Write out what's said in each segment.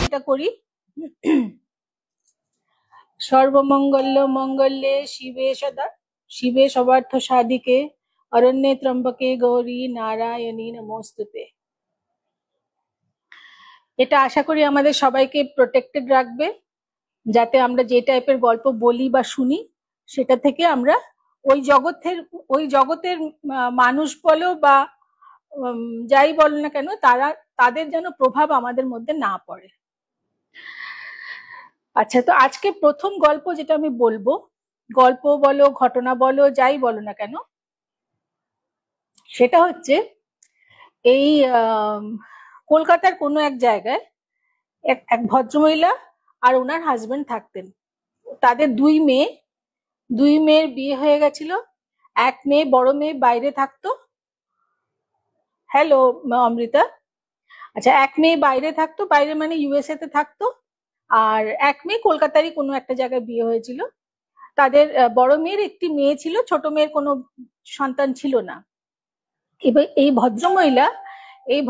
যেটা করি, সর্বমঙ্গল মঙ্গলে শিবে সবার্থ সাধিকে অরণ্যে ত্রম্বকে গৌরী নারায়ণী নমস্তুতে। এটা আশা করি আমাদের সবাইকে প্রোটেক্টেড রাখবে, যাতে আমরা যে টাইপের গল্প বলি বা শুনি সেটা থেকে আমরা ওই জগতের মানুষ বলো বা যাই বলো না কেন তাদের যেন প্রভাব আমাদের মধ্যে না পড়ে। আচ্ছা, তো আজকে প্রথম গল্প যেটা আমি বলবো, গল্প বলো ঘটনা বলো যাই বলো না কেন, সেটা হচ্ছে এই কলকাতার কোনো এক জায়গায় এক ভদ্রমহিলা আর ওনার হাজবেন্ড থাকতেন। তাদের দুই মেয়ের বিয়ে হয়ে গেছিল। এক মেয়ে, বড় মেয়ে বাইরে থাকতো। হ্যালো অমৃতা। আচ্ছা, এক মেয়ে বাইরে থাকতো, বাইরে মানে ইউএসএ তে থাকতো, আর এক মেয়ে কলকাতারই কোনো একটা জায়গায় বিয়ে হয়েছিল। তাদের বড় মেয়ের একটি মেয়ে ছিল, ছোট মেয়ের কোনো সন্তান ছিল না। এবার এই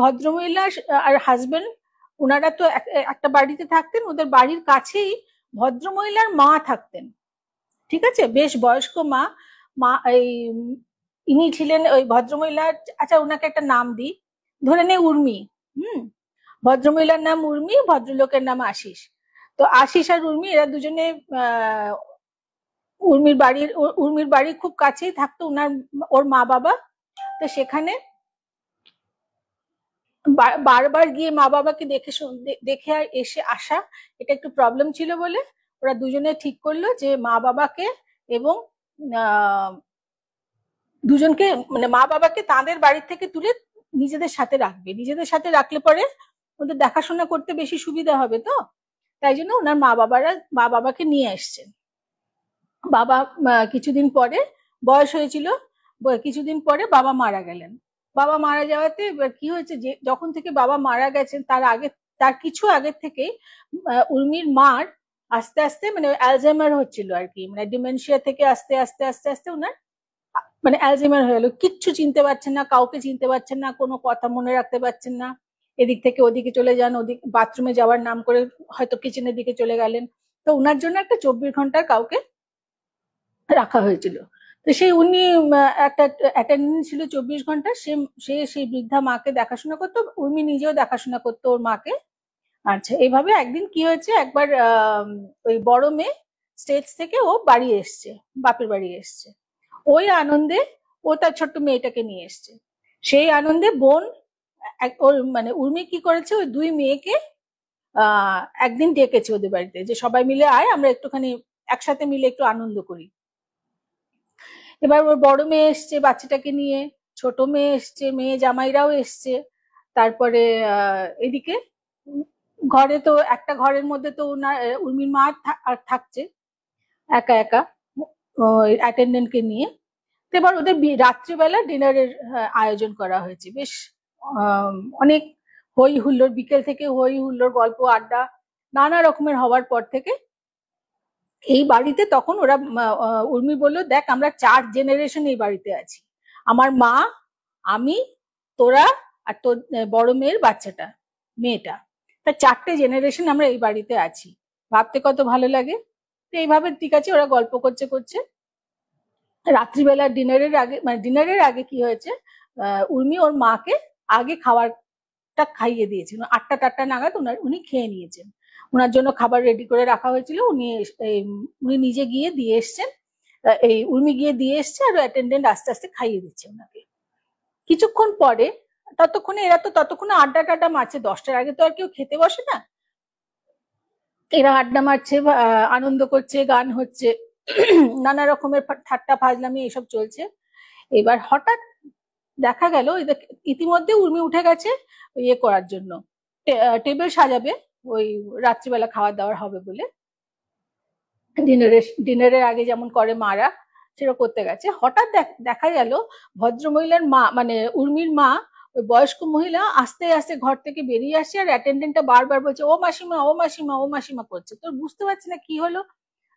ভদ্রমহিলা আর হাজবেন্ড, ওনারা তো একটা বাড়িতে থাকতেন। ওদের বাড়ির কাছেই ভদ্রমহিলার মা থাকতেন, ঠিক আছে, বেশ বয়স্ক মা ইনি ছিলেন ওই ভদ্রমহিলার, আচ্ছা ওনাকে একটা নাম দিই, ধরে নে উর্মি। ভদ্রমহিলার নাম উর্মি, ভদ্রলোকের নাম আশিস। তো আশিস আর উর্মি এরা দুজনে উর্মির বাড়ির খুব কাছেই থাকতো ওর মা বাবা। তো সেখানে বারবার গিয়ে মা বাবাকে দেখে এসে আসা এটা একটু প্রবলেম ছিল বলে ওরা দুজনে ঠিক করলো যে মা বাবাকে এবং দুজনকে মানে মা বাবাকে তাদের বাড়ি থেকে তুলে নিজেদের সাথে রাখবে। নিজেদের সাথে রাখলে পরে ওদের দেখাশোনা করতে বেশি সুবিধা হবে। তো তাই জন্য ওনার মা বাবাকে নিয়ে এসছেন। বাবা কিছুদিন পরে বয়স হয়েছিল, কিছুদিন পরে বাবা মারা গেলেন। বাবা মারা যাওয়াতে কি হয়েছে, যে যখন থেকে বাবা মারা গেছেন তার কিছু আগে থেকে উর্মির মার আস্তে আস্তে মানে অ্যালজাইমার হচ্ছিল আর কি, মানে ডিমেনশিয়া থেকে আস্তে আস্তে আস্তে আস্তে ওনার মানে অ্যালজাইমার হয়ে গেল। কিচ্ছু চিনতে পারছেন না, কাউকে চিনতে পারছেন না, কোনো কথা মনে রাখতে পারছেন না। এদিক থেকে ওদিকে চলে যান, বাথরুমে যাওয়ার নাম করে হয়তো কিচেনের দিকে চলে গেলেন। তো ওনার জন্য একটা 24 ঘন্টার কাউকে রাখা হয়েছিল। তো উনি একটা অ্যাটেন্ডেন্ট ছিল 24 ঘন্টা। সেই বৃদ্ধা মাকে দেখাশোনা করতো, উর্মি নিজেও দেখাশোনা করতো ওর মাকে। আচ্ছা, এইভাবে একদিন কি হয়েছে, একবার ওই বড় মেয়ে স্টেটস থেকে ও বাড়ি এসছে, বাপের বাড়ি এসছে। ওই আনন্দে ও তার ছোট্ট মেয়েটাকে নিয়ে এসছে। সেই আনন্দে বোন ওর মানে উর্মি কি করেছে, ওই দুই মেয়েকে একদিন ডেকেছে ওদের বাড়িতে, যে সবাই মিলে আয়, আমরা একটুখানি একসাথে মিলে একটু আনন্দ করি। এবার ওর বড় মেয়ে এসছে বাচ্চাটাকে নিয়ে, ছোট মেয়ে এসছে, মেয়ে জামাইরাও এসছে। তারপরে এদিকে ঘরে তো একটা ঘরের মধ্যে তো উর্মির মা থাকছে একা একা অ্যাটেন্ডেন্টকে নিয়ে। এবার ওদের রাত্রিবেলা ডিনারের আয়োজন করা হয়েছে। বেশ অনেক হই হুল্লোড়, বিকেল থেকে হই হুল্লোড়, গল্প আড্ডা নানা রকমের হওয়ার পর থেকে এই বাড়িতে তখন ওরা উর্মি বললো, দেখ আমরা 4 জেনারেশন এই বাড়িতে আছি, আমার মা, আমি, তোরা আর তোর বড় মেয়ের মেয়েটা, তা 4টে জেনারেশন আমরা এই বাড়িতে আছি। ভাবতে কত ভালো লাগে। তো এইভাবে ঠিক আছে, ওরা গল্প করছে করছে রাত্রিবেলা ডিনারের আগে কি হয়েছে, উর্মি ওর মাকে আগে খাবারটা খাইয়ে দিয়েছেন। 8টা নাগাদ উনি খেয়ে নিয়েছেন। ওনার জন্য খাবার রেডি করে রাখা হয়েছিল, উনি নিজে গিয়ে দিয়ে এসছেন। এই উর্মি গিয়ে দিয়ে এসছে আর অ্যাটেন্ডেন্ট আস্তে আস্তে খাইয়ে দিচ্ছে ওনাকে। কিছুক্ষণ পরে, এরা তো ততক্ষণে আড্ডা টাড্ডা মারছে, 10টার আগে তো আর কেউ খেতে বসে না। এরা আড্ডা মারছে, আনন্দ করছে, গান হচ্ছে, নানা রকমের ঠাট্টা ফাজলামি এসব চলছে। এবার হঠাৎ দেখা গেল ইতিমধ্যে উর্মি উঠে গেছে ইয়ে করার জন্য, টেবিল সাজাবে, ওই রাত্রিবেলা খাওয়া দাওয়ার হবে বলে, ডিনারের আগে যেমন করে মারা, সেটা করতে গেছে। হঠাৎ দেখা গেল ভদ্রমহিলার মা মানে উর্মির মা, ওই বয়স্ক মহিলা আস্তে আস্তে ঘর থেকে বেরিয়ে আসছে, আর অ্যাটেন্ডেন্টটা বারবার বলছে ও মাসিমা, ও মাসিমা, ও মাসিমা করছে। তো বুঝতে পারছি না কি হলো।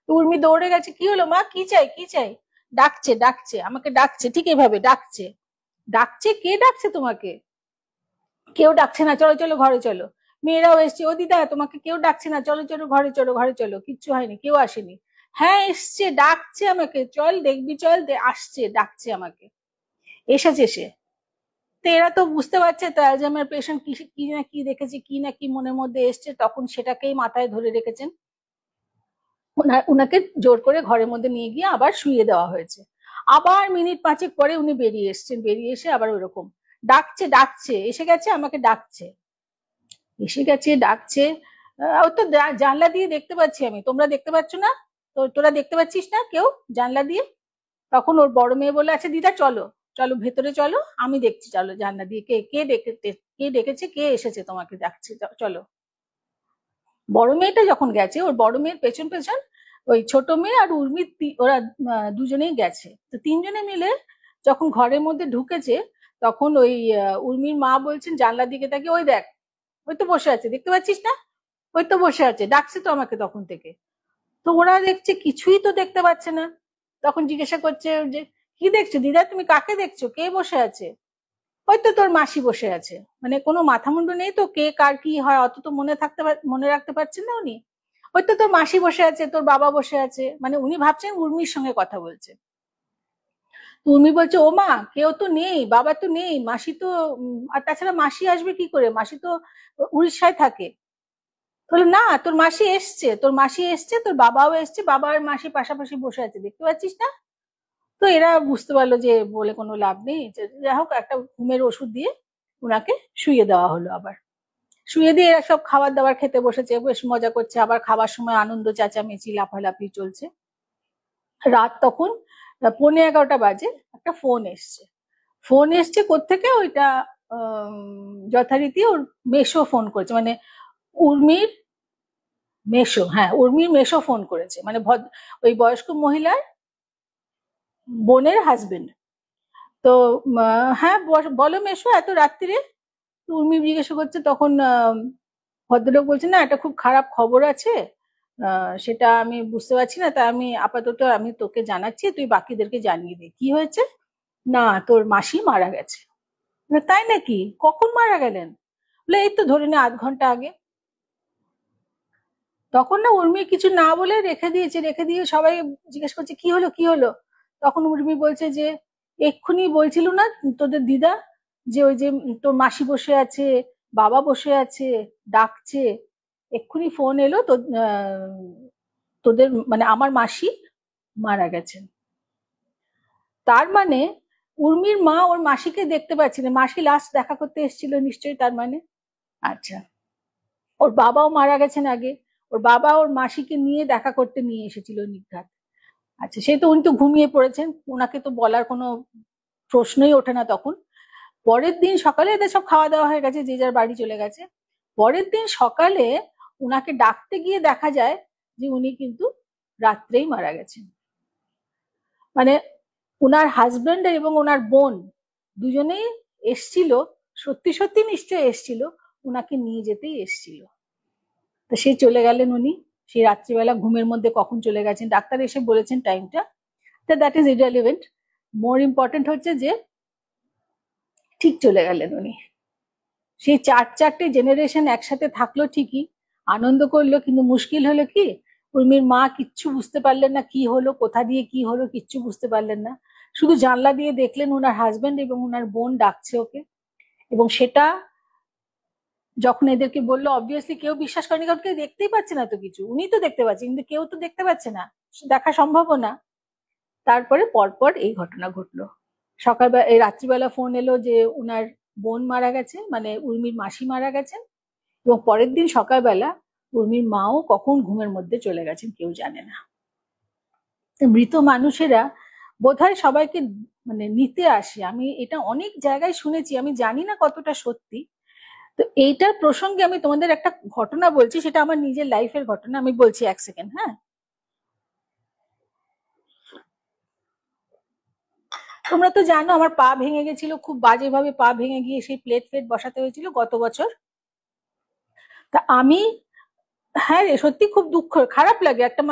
উর্মি দৌড়ে গেছে, কি হলো মা, কি চাই কি চাই, ডাকছে আমাকে, ডাকছে, ঠিক এভাবে ডাকছে। কে ডাকছে তোমাকে? কেউ ডাকছে না, চলো চলো ঘরে চলো। মেয়েরাও এসছে, ও দিদা তোমাকে কেউ ডাকছে না, চলো চলো ঘরে চলো, ঘরে চলো, কিচ্ছু হয়নি, কেউ আসেনি। হ্যাঁ এসছে, ডাকছে আমাকে, চল দেখবি, চল আসছে, ডাকছে আমাকে, এসেছে সে। তো এরা তো বুঝতে পারছে তো অ্যালজাইমার পেশেন্ট কি, কি না কি দেখেছে, কি না কি মনের মধ্যে এসছে, তখন সেটাকেই মাথায় ধরে রেখেছেন। উনাকে জোর করে ঘরের মধ্যে নিয়ে গিয়ে আবার শুইয়ে দেওয়া হয়েছে। আবার মিনিট পাঁচেক পরে উনি বেরিয়ে এসছেন, বেরিয়ে এসে আবার ওরকম ডাকছে, ডাকছে, এসে গেছে, আমাকে ডাকছে, এসে গেছে, ডাকছে। ও তো জানলা দিয়ে দেখতে পাচ্ছি আমি, তোমরা দেখতে পাচ্ছ না? তো তোরা দেখতে পাচ্ছিস না কেউ জানলা দিয়ে? তখন ওর বড় মেয়ে বলে, আচ্ছা দিদা চলো, চলো ভেতরে চলো, আমি দেখছি, চলো জানলা দিয়ে কে কে কে ডেকেছে, কে এসেছে তোমাকে ডাকছে, চলো। বড় মেয়েটা যখন গেছে, ওর বড় মেয়ের পেছন পেছন ওই ছোট মেয়ে আর উর্মি, ওরা দুজনেই গেছে। তো তিনজনে মিলে যখন ঘরের মধ্যে ঢুকেছে, তখন ওই উর্মির মা বলছেন জানলার দিকে তাকে, ওই দেখ, ওই তো বসে আছে, দেখতে পাচ্ছিস না, ওই তো বসে আছে, ডাকছে তো আমাকে তখন থেকে। তো ওরা দেখছে কিছুই তো দেখতে পাচ্ছে না। তখন জিজ্ঞাসা করছে যে, কি দেখছো দিদা, তুমি কাকে দেখছো, কে বসে আছে? হয়তো তোর মাসি বসে আছে। মানে কোনো মাথা মুন্ডু নেই তো, কে কার কি হয় অত তো মনে রাখতে পারছেন না উনি। হয়তো তোর মাসি বসে আছে, তোর বাবা বসে আছে, মানে উনি ভাবছেন উর্মির সঙ্গে কথা বলছে। তো উর্মি বলছে, ও মা কেউ তো নেই, বাবা তো নেই, মাসি তো আর তাছাড়া মাসি আসবে কি করে, মাসি তো উড়িষ্যায় থাকে। বলে, না তোর মাসি এসছে, তোর মাসি এসছে, তোর বাবাও এসছে, বাবা আর মাসি পাশাপাশি বসে আছে, দেখতে পাচ্ছিস না? তো এরা বুঝতে পারলো যে বলে কোনো লাভ নেই, যাই হোক একটা ঘুমের ওষুধ দিয়ে উনাকে শুইয়ে দেওয়া হলো। আবার শুয়ে দিয়ে এরা সব খাবার দাবার খেতে বসেছে, বেশ মজা করছে, আবার খাবার সময় আনন্দ চেঁচামেচি লাফালাফি চলছে। রাত তখন 11:15 বাজে, একটা ফোন এসছে। ফোন এসছে কোত্থেকে, ওইটা যথারীতি ওর মেসো ফোন করেছে, মানে উর্মির মেসো, হ্যাঁ উর্মির মেসো ফোন করেছে, মানে ওই বয়স্ক মহিলার বোনের হাজবেন্ড। তো হ্যাঁ বলো মেসো, এত রাত্রিরে? উর্মি জিজ্ঞাসা করছে, তখন ভদ্রলোক বলছে, না একটা খুব খারাপ খবর আছে, সেটা আমি বুঝতে পারছি না, তা আমি আপাতত আমি তোকে জানাচ্ছি, তুই বাকিদেরকে জানিয়ে দে। কি হয়েছে? না তোর মাসি মারা গেছে। তাই নাকি, কখন মারা গেলেন? বলে, এই তো ধরে নে আধ ঘন্টা আগে। তখন না উর্মি কিছু না বলে রেখে দিয়েছে, রেখে দিয়ে সবাই জিজ্ঞেস করছে কি হলো, কি হলো? তখন উর্মি বলছে যে, এক্ষুনি বলছিল না তোদের দিদা যে ওই যে তোর মাসি বসে আছে, বাবা বসে আছে, ডাকছে, এক্ষুনি ফোন এলো তো, তোদের মানে আমার মাসি মারা গেছেন। তার মানে উর্মির মা ওর মাসিকে দেখতে পাচ্ছি না, মাসি লাস্ট দেখা করতে এসেছিল নিশ্চয়ই, তার মানে। আচ্ছা, ওর বাবাও মারা গেছেন আগে, ওর বাবা ওর মাসিকে নিয়ে দেখা করতে নিয়ে এসেছিল নির্ঘাত। আচ্ছা, সে তো উনি তো ঘুমিয়ে পড়েছেন, ওনাকে তো বলার কোনো প্রশ্নই ওঠে না তখন। পরের দিন সকালে এদের সব খাওয়া দাওয়া হয়ে গেছে, যে যার বাড়ি চলে গেছে। পরের দিন সকালে উনাকে ডাকতে গিয়ে দেখা যায় যে উনি কিন্তু রাত্রেই মারা গেছেন। মানে উনার হাজবেন্ড এবং ওনার বোন দুজনেই এসছিল, সত্যি সত্যি নিশ্চয়ই এসছিল, উনাকে নিয়ে যেতেই এসছিল। তো সে চলে গেলেন উনি, সেই রাত্রিবেলা ঘুমের মধ্যে কখন চলে গেছেন, ডাক্তার এসে বলেছেন টাইমটা, তা that is irrelevant. More important হচ্ছে যে ঠিক চলে গেলেন উনি। সেই চারটে জেনারেশন একসাথে থাকলো ঠিকই, আনন্দ করলো, কিন্তু মুশকিল হলো কি, উর্মির মা কিচ্ছু বুঝতে পারলেন না কি হলো, কোথা দিয়ে কি হলো, কিচ্ছু বুঝতে পারলেন না। শুধু জানলা দিয়ে দেখলেন ওনার হাজবেন্ড এবং ওনার বোন ডাকছে ওকে। এবং সেটা যখন এদেরকে বললো, অবভিয়াসলি কেউ বিশ্বাস করেনি, কারণ কেউ দেখতেই পাচ্ছে না তো কিছু, উনি তো দেখতে পাচ্ছে কিন্তু কেউ তো দেখতে পাচ্ছে না, দেখা সম্ভব না। তারপরে পরপর এই ঘটনা ঘটলো। সকালবেলা এই রাত্রিবেলা ফোন এলো যে উনার বোন মারা গেছে, মানে উর্মির মাসি মারা গেছেন। এবং পরের দিন সকালবেলা উর্মির মাও কখন ঘুমের মধ্যে চলে গেছেন কেউ জানে না। মৃত মানুষেরা বোধহয় সবাইকে মানে নিতে আসে, আমি এটা অনেক জায়গায় শুনেছি, আমি জানি না কতটা সত্যি। তো এইটার প্রসঙ্গে আমি তোমাদের একটা ঘটনা বলছি, সেটা আমার নিজের লাইফের ঘটনা, আমি বলছি এক সেকেন্ড, হ্যাঁ। তোমরা তো জানো আমার পা ভেঙে গেছিল, খুব বাজেভাবে পা ভেঙে গিয়ে সেই প্লেট ফ্লেট বসাতে হয়েছিল গত বছর। তা আমি, হ্যাঁ রে সত্যি খুব দুঃখ, খারাপ লাগে, একটা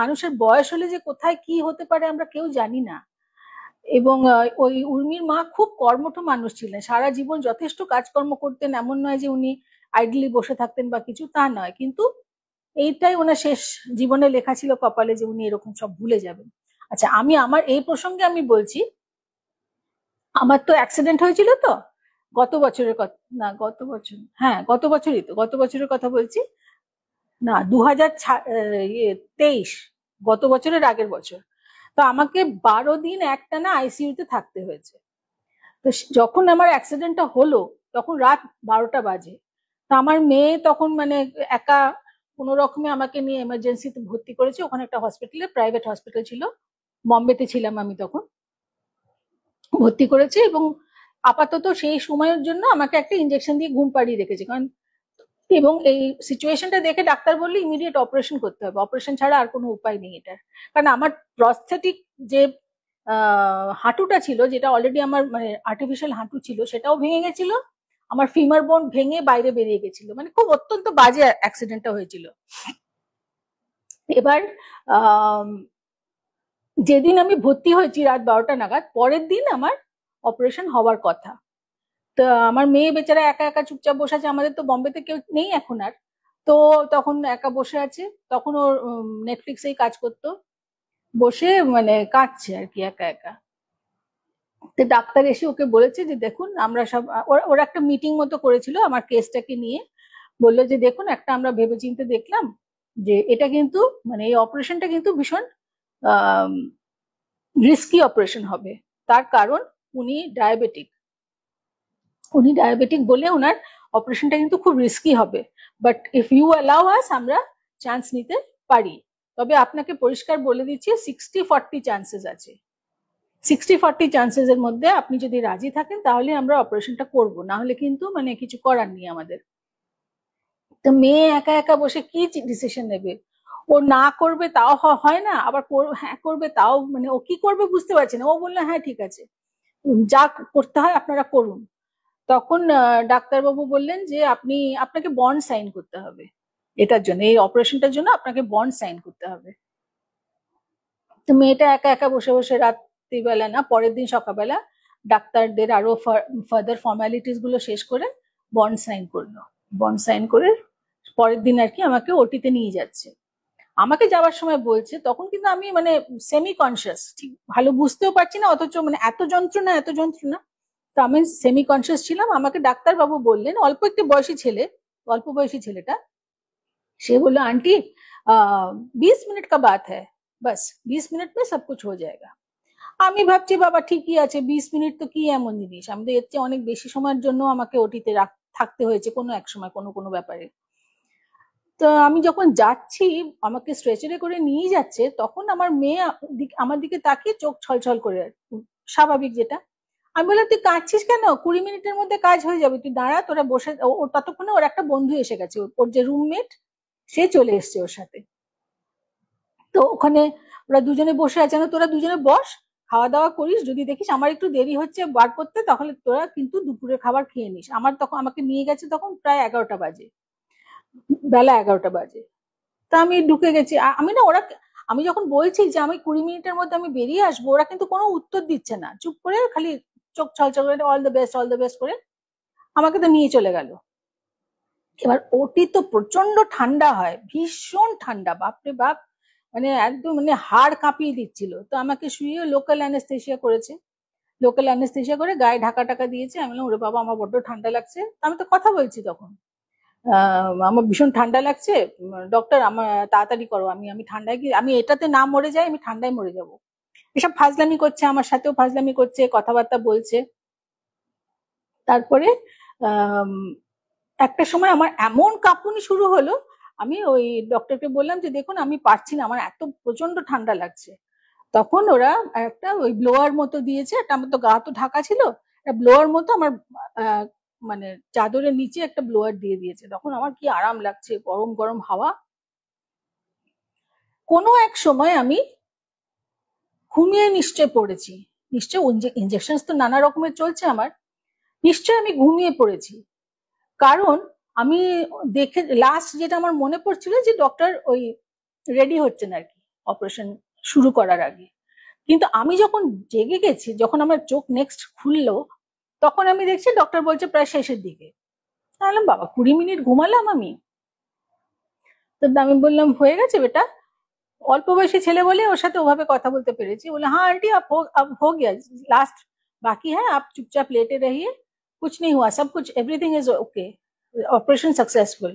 মানুষের বয়স হলে যে কোথায় কি হতে পারে আমরা কেউ জানি না। এবং ওই উর্মির মা খুব কর্মঠ মানুষ ছিলেন, সারা জীবন যথেষ্ট কাজকর্ম করতেন, এমন নয় যে উনি আইডলি বসে থাকতেন বা কিছু, তা নয়, কিন্তু এইটাই ওনার শেষ জীবনে লেখা ছিল কপালে যে উনি এরকম সব ভুলে যাবেন। আচ্ছা, আমি আমার এই প্রসঙ্গে আমি বলছি, আমার তো অ্যাক্সিডেন্ট হয়েছিল তো গত বছরের কথা, না গত বছর, হ্যাঁ গত বছরই তো, গত বছরের কথা বলছি, না 2023, গত বছরের আগের বছর। তো আমাকে 12 দিন একটানা আইসিইউতে থাকতে হয়েছে। তো যখন আমার অ্যাক্সিডেন্টটা হলো তখন রাত 12টা বাজে। তো আমার মেয়ে তখন মানে একা কোনো রকমে আমাকে নিয়ে এমার্জেন্সিতে ভর্তি করেছে, ওখানে একটা হসপিটালে, প্রাইভেট হসপিটাল ছিল, বম্বেতে ছিলাম আমি তখন, ভর্তি করেছে। এবং আপাতত সেই সময়ের জন্য আমাকে একটা ইঞ্জেকশন দিয়ে ঘুম পাড়িয়ে রেখেছে, কারণ এবং এই সিচুয়েশনটা দেখে ডাক্তার বললো ইমিডিয়েট অপারেশন করতে হবে, অপারেশন ছাড়া আর কোনো উপায় নেই এটার। কারণ আমার প্রস্থেটিক যে হাঁটুটা ছিল, যেটা অলরেডি আমার মানে আর্টিফিশিয়াল হাঁটু ছিল, সেটাও ভেঙে গেছিল, আমার ফিমার বোন ভেঙে বাইরে বেরিয়ে গেছিল, মানে খুব অত্যন্ত বাজে অ্যাক্সিডেন্টটা হয়েছিল। এবার যেদিন আমি ভর্তি হয়েছি রাত 12টা নাগাদ, পরের দিন আমার অপারেশন হওয়ার কথা। তো আমার মেয়ে বেচারা একা একা চুপচাপ বসে আছে, আমাদের তো বম্বেতে কেউ নেই এখন আর, তো তখন একা বসে আছে। তখন ওর নেটফ্লিক্সেই কাজ করতো, বসে মানে কাঁদছে আর কি একা একা। তো ডাক্তার এসে ওকে বলেছে যে দেখুন আমরা সব, ওরা একটা মিটিং মতো করেছিল আমার কেসটাকে নিয়ে, বললো যে দেখুন একটা আমরা ভেবেচিন্তে দেখলাম যে এটা কিন্তু মানে এই অপারেশনটা কিন্তু ভীষণ রিস্কি অপারেশন হবে, তার কারণ উনি ডায়াবেটিক, উনি ডায়াবেটিক বলে ওনার অপারেশনটা কিন্তু খুব রিস্কি হবে, but if you allow us আমরা চান্স নিতে পারি। তবে আপনাকে পরিষ্কার বলে দিচ্ছি 60-40 চান্সেস আছে, 60-40 চান্সেস এর মধ্যে আপনি যদি রাজি থাকেন তাহলে আমরা অপারেশনটা করব, না হলে কিন্তু মানে কিছু করার নেই আমাদের। তো মেয়ে একা একা বসে কি ডিসিশন নেবে, ও না করবে তাও হয় না, আবার হ্যাঁ করবে তাও, মানে ও কি করবে বুঝতে পারছে না। ও বললো হ্যাঁ ঠিক আছে, যা করতে হয় আপনারা করুন। তখন ডাক্তারবাবু বললেন যে আপনাকে বন্ড সাইন করতে হবে, এটার জন্য, এই অপারেশনটার জন্য আপনাকে বন্ড সাইন করতে হবে। তো মেয়েটা একা একা বসে বসে রাত্রিবেলা না পরের দিন সকালবেলা ডাক্তারদের আরো ফার্দার ফর্মালিটিস গুলো শেষ করে বন্ড সাইন করলো। বন্ড সাইন করে পরের দিন আর কি আমাকে ওটিতে নিয়ে যাচ্ছে। আমাকে যাওয়ার সময় বলছে, তখন কিন্তু আমি মানে সেমি কনসিয়াস, ঠিক ভালো বুঝতেও পারছি না, অথচ মানে এত যন্ত্রণা এত যন্ত্রণা, তো আমি সেমি কনসিয়াস ছিলাম। আমাকে ডাক্তারবাবু বললেন, অল্প একটু বয়সী ছেলে, অল্প বয়সী ছেলেটা, সে বললো আন্টি 20 মিনিট কা বাত হ্যায়, বাস 20 মিনিট মে সব কুছ হো জায়গা। আমি ভাবছি বাবা ঠিকই আছে, 20 মিনিট তো কি এমন জিনিস, আমি তো এর চেয়ে অনেক বেশি সময়ের জন্য আমাকে ওটিতে থাকতে হয়েছে কোনো এক সময় কোনো কোনো ব্যাপারে। তো আমি যখন যাচ্ছি, আমাকে স্ট্রেচারে করে নিয়ে যাচ্ছে, তখন আমার মেয়ে আমার দিকে তাকিয়ে চোখ ছলছল করে, স্বাভাবিক যেটা। আমি বললাম তুই কাঁদছিস কেন, 20 মিনিটের মধ্যে কাজ হয়ে যাবে, তুই দাঁড়া, তোরা বসে। ওর ততক্ষণে ওর একটা বন্ধু এসে গেছে, ওর যে রুমমেট সে চলে এসছে ওর সাথে। তো ওখানে ওরা দুজনে বসে আছে, না তোরা দুজনে বস, খাওয়া দাওয়া করিস, যদি দেখিস আমার একটু দেরি হচ্ছে বার করতে তাহলে তোরা কিন্তু দুপুরের খাবার খেয়ে নিস। আমার তখন আমাকে নিয়ে গেছে তখন প্রায় 11টা বাজে, বেলা 11টা বাজে। তা আমি ঢুকে গেছি, আমি না ওরা, আমি যখন বলছি যে আমি 20 মিনিটের মধ্যে আমি বেরিয়ে আসবো, ওরা কিন্তু কোনো উত্তর দিচ্ছে না, চুপ করে খালি চোখ ছলছল করে অল দ্য বেস্ট করে আমাকে তো নিয়ে চলে গেল। এবার ওটি তো প্রচন্ড ঠান্ডা হয়, ভীষণ ঠান্ডা, বাপরে বাপ, মানে একদম মানে হাড় কাঁপিয়ে দিচ্ছিল। তো আমাকে শুয়ে লোকাল অ্যানেস্থেসিয়া করেছে, লোকাল অ্যানেস্থেসিয়া করে গায়ে ঢাকা টাকা দিয়েছে। আমি বললাম ওরে বাবা আমার বড্ড ঠান্ডা লাগছে, আমি তো কথা বলছি তখন, আমার ভীষণ ঠান্ডা লাগছে, ডক্টর আমার তাড়াতাড়ি করো, আমি আমি ঠান্ডায় কি আমি এটাতে না মরে যাই, আমি ঠান্ডায় মরে যাব। এসব ফাজলামি করছে, আমার সাথেও ফাজলামি করছে, কথাবার্তা বলছে। তারপরে একটা সময় আমার এমন কাঁপুনি শুরু হলো, আমি ওই ডক্টরকে বললাম যে দেখুন আমি পারছি না, আমার এত প্রচন্ড ঠান্ডা লাগছে। তখন ওরা একটা ওই ব্লোয়ার মতো দিয়েছে, একটা, আমার তো গা তো ঢাকা ছিল, একটা ব্লোয়ার মতো আমার মানে চাদরের নিচে একটা ব্লোয়ার দিয়ে দিয়েছে। তখন আমার কি আরাম লাগছে, গরম গরম হাওয়া। কোনো এক সময় আমি ঘুমিয়ে নিশ্চয় পড়েছি, নিশ্চয় ইঞ্জেকশন তো নানা রকমের চলছে আমার, নিশ্চয় আমি ঘুমিয়ে পড়েছি। কারণ আমি দেখে লাস্ট যেটা আমার মনে পড়ছিল যে ডক্টর ওই রেডি হচ্ছেন আর কি অপারেশন শুরু করার আগে। কিন্তু আমি যখন জেগে গেছি, যখন আমার চোখ নেক্সট খুললো, তখন আমি দেখছি ডক্টর বলছে প্রায় শেষের দিকে। তাহলে বাবা 20 মিনিট ঘুমালাম আমি। তো আমি বললাম হয়ে গেছে বেটা, অল্প বয়সী ছেলে বলে ওর সাথে ওভাবে কথা বলতে পেরেছি। বলে হ্যাঁ आंटी अब हो गया, लास्ट बाकी है, आप चुपचाप लेटे रहिए, कुछ नहीं हुआ, सब कुछ everything is okay, operation successful.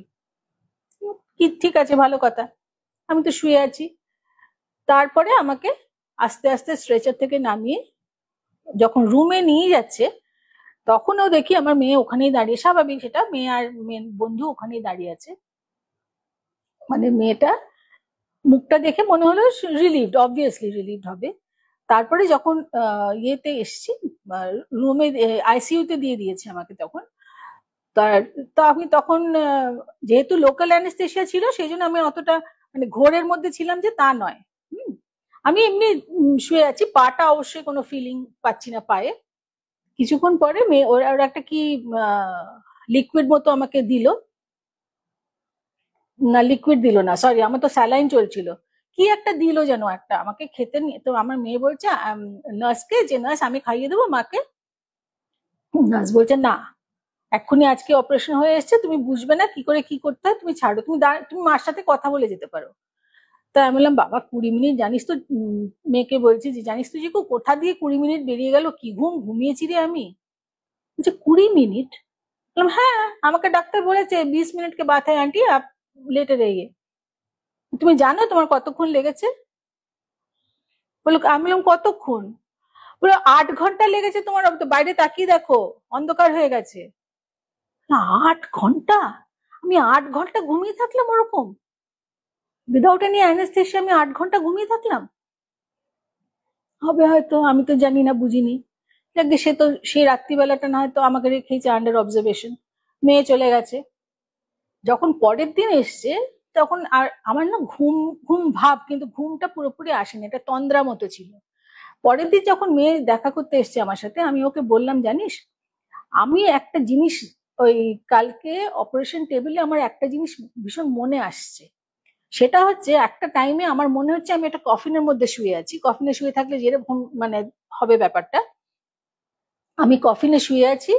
কি ঠিক আছে, ভালো কথা। আমি তো শুয়ে আছি। তারপরে আমাকে আস্তে আস্তে স্ট্রেচার থেকে নামিয়ে যখন রুমে নিয়ে যাচ্ছে, তখনও দেখি আমার মেয়ে ওখানেই দাঁড়িয়ে, স্বাভাবিক সেটা, মেয়ে আর মেয়ে বন্ধু ওখানেই দাঁড়িয়ে আছে। মানে মেয়েটা মুখটা দেখে মনে হলো রিলিভড, অবভিয়াসলি রিলিভড হবে। তারপরে যখন ইয়েতে এসছি, রুমে আইসিইউতে দিয়ে দিয়েছে আমাকে তখন। তার তো আমি তখন যেহেতু লোকাল অ্যানেস্থেশিয়া ছিল সেই জন্য আমি অতটা মানে ঘোরের মধ্যে ছিলাম যে তা নয়। আমি এমনি শুয়ে আছি, পাটা অবশ্যই কোনো ফিলিং পাচ্ছি না পায়ে। কিছুক্ষণ পরে মেয়ে ওরা একটা কি লিকুইড মতো আমাকে দিল, না লিকুইড দিল না, সরি, আমার তো স্যালাইন চলছিল, কি একটা দিল যেন একটা আমাকে খেতে নিয়ে। তো আমার মেয়ে বলছে নার্সকে যে নার্স আমি খাইয়ে দেবো মাকে। নার্স বলছে না, এক্ষুনি আজকে অপারেশন হয়ে এসছে, তুমি বুঝবে না কি করে কি করতে হয়, তুমি ছাড়ো, তুমি মার সাথে কথা বলে যেতে পারো। তা আমি বললাম বাবা 20 মিনিট, জানিস তো মেয়েকে বলছি যে জানিস তো জিকু কোথা দিয়ে 20 মিনিট বেরিয়ে গেল, কি ঘুমিয়েছি রে আমি। বলছে 20 মিনিট? বললাম হ্যাঁ, আমাকে ডাক্তার বলেছে 20 मिनट के बाद है आंटी आप लेटे रहिए। তুমি জানো তোমার কতক্ষণ লেগেছে? বললো, আমি বললাম কতক্ষণ? বললো 8 ঘন্টা লেগেছে তোমার, বাইরে তাকিয়ে দেখো অন্ধকার হয়ে গেছে। 8 ঘন্টা? আমি 8 ঘন্টা ঘুমিয়ে থাকলাম ওরকম, উইদাউট এনি অ্যানেস্থেশিয়া আমি 8 ঘন্টা ঘুমিয়ে থাকলাম? হবে হয়তো, আমি তো জানি না, বুঝিনি। যাকে সে তো সেই রাত্রিবেলাটা না হয়তো আমাকে রেখেছে আন্ডার অবজারভেশন। মেয়ে চলে গেছে। যখন পরের দিন এসছে তখন আর আমার না ঘুম ঘুম ভাব, কিন্তু ঘুমটা পুরোপুরি আসেনি, এটা তন্দ্রা মতো ছিল। পরের দিন যখন মেয়ে দেখা করতে এসছে আমার সাথে, আমি ওকে বললাম জানিস আমি একটা জিনিস, ওই কালকে অপারেশন টেবিলে আমার একটা জিনিস ভীষণ মনে আসছে। সেটা হচ্ছে একটা টাইমে আমার মনে হচ্ছে আমি একটা কফিনের মধ্যে শুয়ে আছি, কফিনে শুয়ে থাকলে যেরকম মানে হবে ব্যাপারটা, আমি কফিনে শুয়ে আছি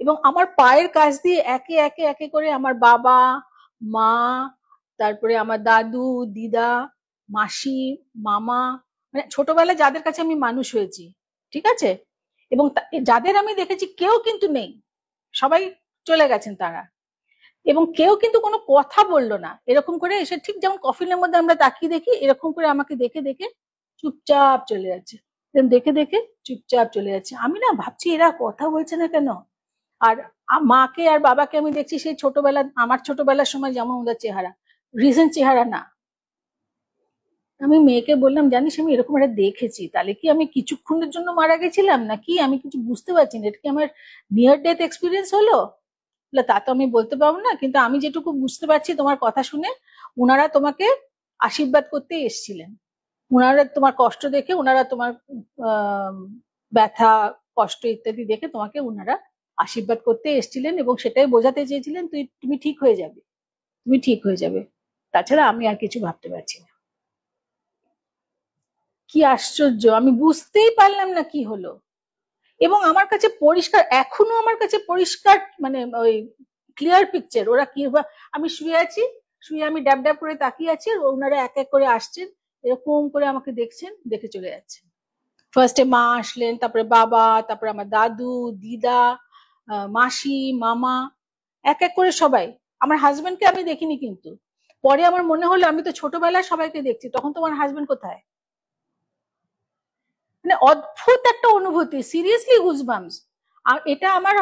এবং আমার পায়ের কাছ দিয়ে একে একে একে করে আমার বাবা, মা, তারপরে আমার দাদু, দিদা, মাসি, মামা, মানে ছোটবেলায় যাদের কাছে আমি মানুষ হয়েছি, ঠিক আছে, এবং যাদের আমি দেখেছি কেউ কিন্তু নেই, সবাই চলে গেছেন তারা, এবং কেউ কিন্তু কোনো কথা বললো না, এরকম করে এসে ঠিক যেমন কফিনের মধ্যে আমরা তাকিয়ে দেখি এরকম করে আমাকে দেখে দেখে চুপচাপ চলে যাচ্ছে, দেখে দেখে চুপচাপ চলে যাচ্ছে। আমি না ভাবছি এরা কথা বলছে না কেন। আর মাকে আর বাবাকে আমি দেখছি সেই ছোটবেলা, আমার ছোটবেলার সময় যেমন ওদের চেহারা, রিসেন্ট চেহারা না। আমি মেয়েকে বললাম জানিস আমি এরকম একটা দেখেছি, তাহলে কি আমি কিছুক্ষণের জন্য মারা গেছিলাম নাকি, আমি কিছু বুঝতে পারছি না, এটা কি আমার নিয়ার ডেথ এক্সপিরিয়েন্স হলো? তা তো আমি বলতে পারবো না, কিন্তু আমি যেটুকু বুঝতে পারছি তোমার কথা শুনে, ওনারা তোমাকে আশীর্বাদ করতে এসেছিলেন, ওনারা তোমার কষ্ট দেখে, ওনারা তোমার ব্যথা কষ্ট ইত্যাদি দেখে তোমাকে ওনারা আশীর্বাদ করতে এসেছিলেন এবং সেটাই বোঝাতে চেয়েছিলেন তুমি ঠিক হয়ে যাবে, তুমি ঠিক হয়ে যাবে, তাছাড়া আমি আর কিছু ভাবতে পারছি না। কি আশ্চর্য, আমি বুঝতেই পারলাম না কি হলো। এবং আমার কাছে পরিষ্কার, এখনো আমার কাছে পরিষ্কার, মানে ওই ক্লিয়ার পিকচার, ওরা কি, আমি শুয়ে আছি, শুয়ে আমি ড্যাব ড্যাব করে তাকিয়ে আছি, আর ওনারা এক এক করে আসছেন, এরকম করে আমাকে দেখছেন, দেখে চলে যাচ্ছেন। ফার্স্টে মা আসলেন, তারপরে বাবা, তারপরে আমার দাদু, দিদা, মাসি, মামা, এক এক করে সবাই। আমার হাজবেন্ডকে আমি দেখিনি, কিন্তু পরে আমার মনে হলো আমি তো ছোটবেলায় সবাইকে দেখছি, তখন তোমার হাজবেন্ড কোথায়? মানে অদ্ভুত একটা অনুভূতি, সিরিয়াসলি গুজবাম্পস। আর এটা আমার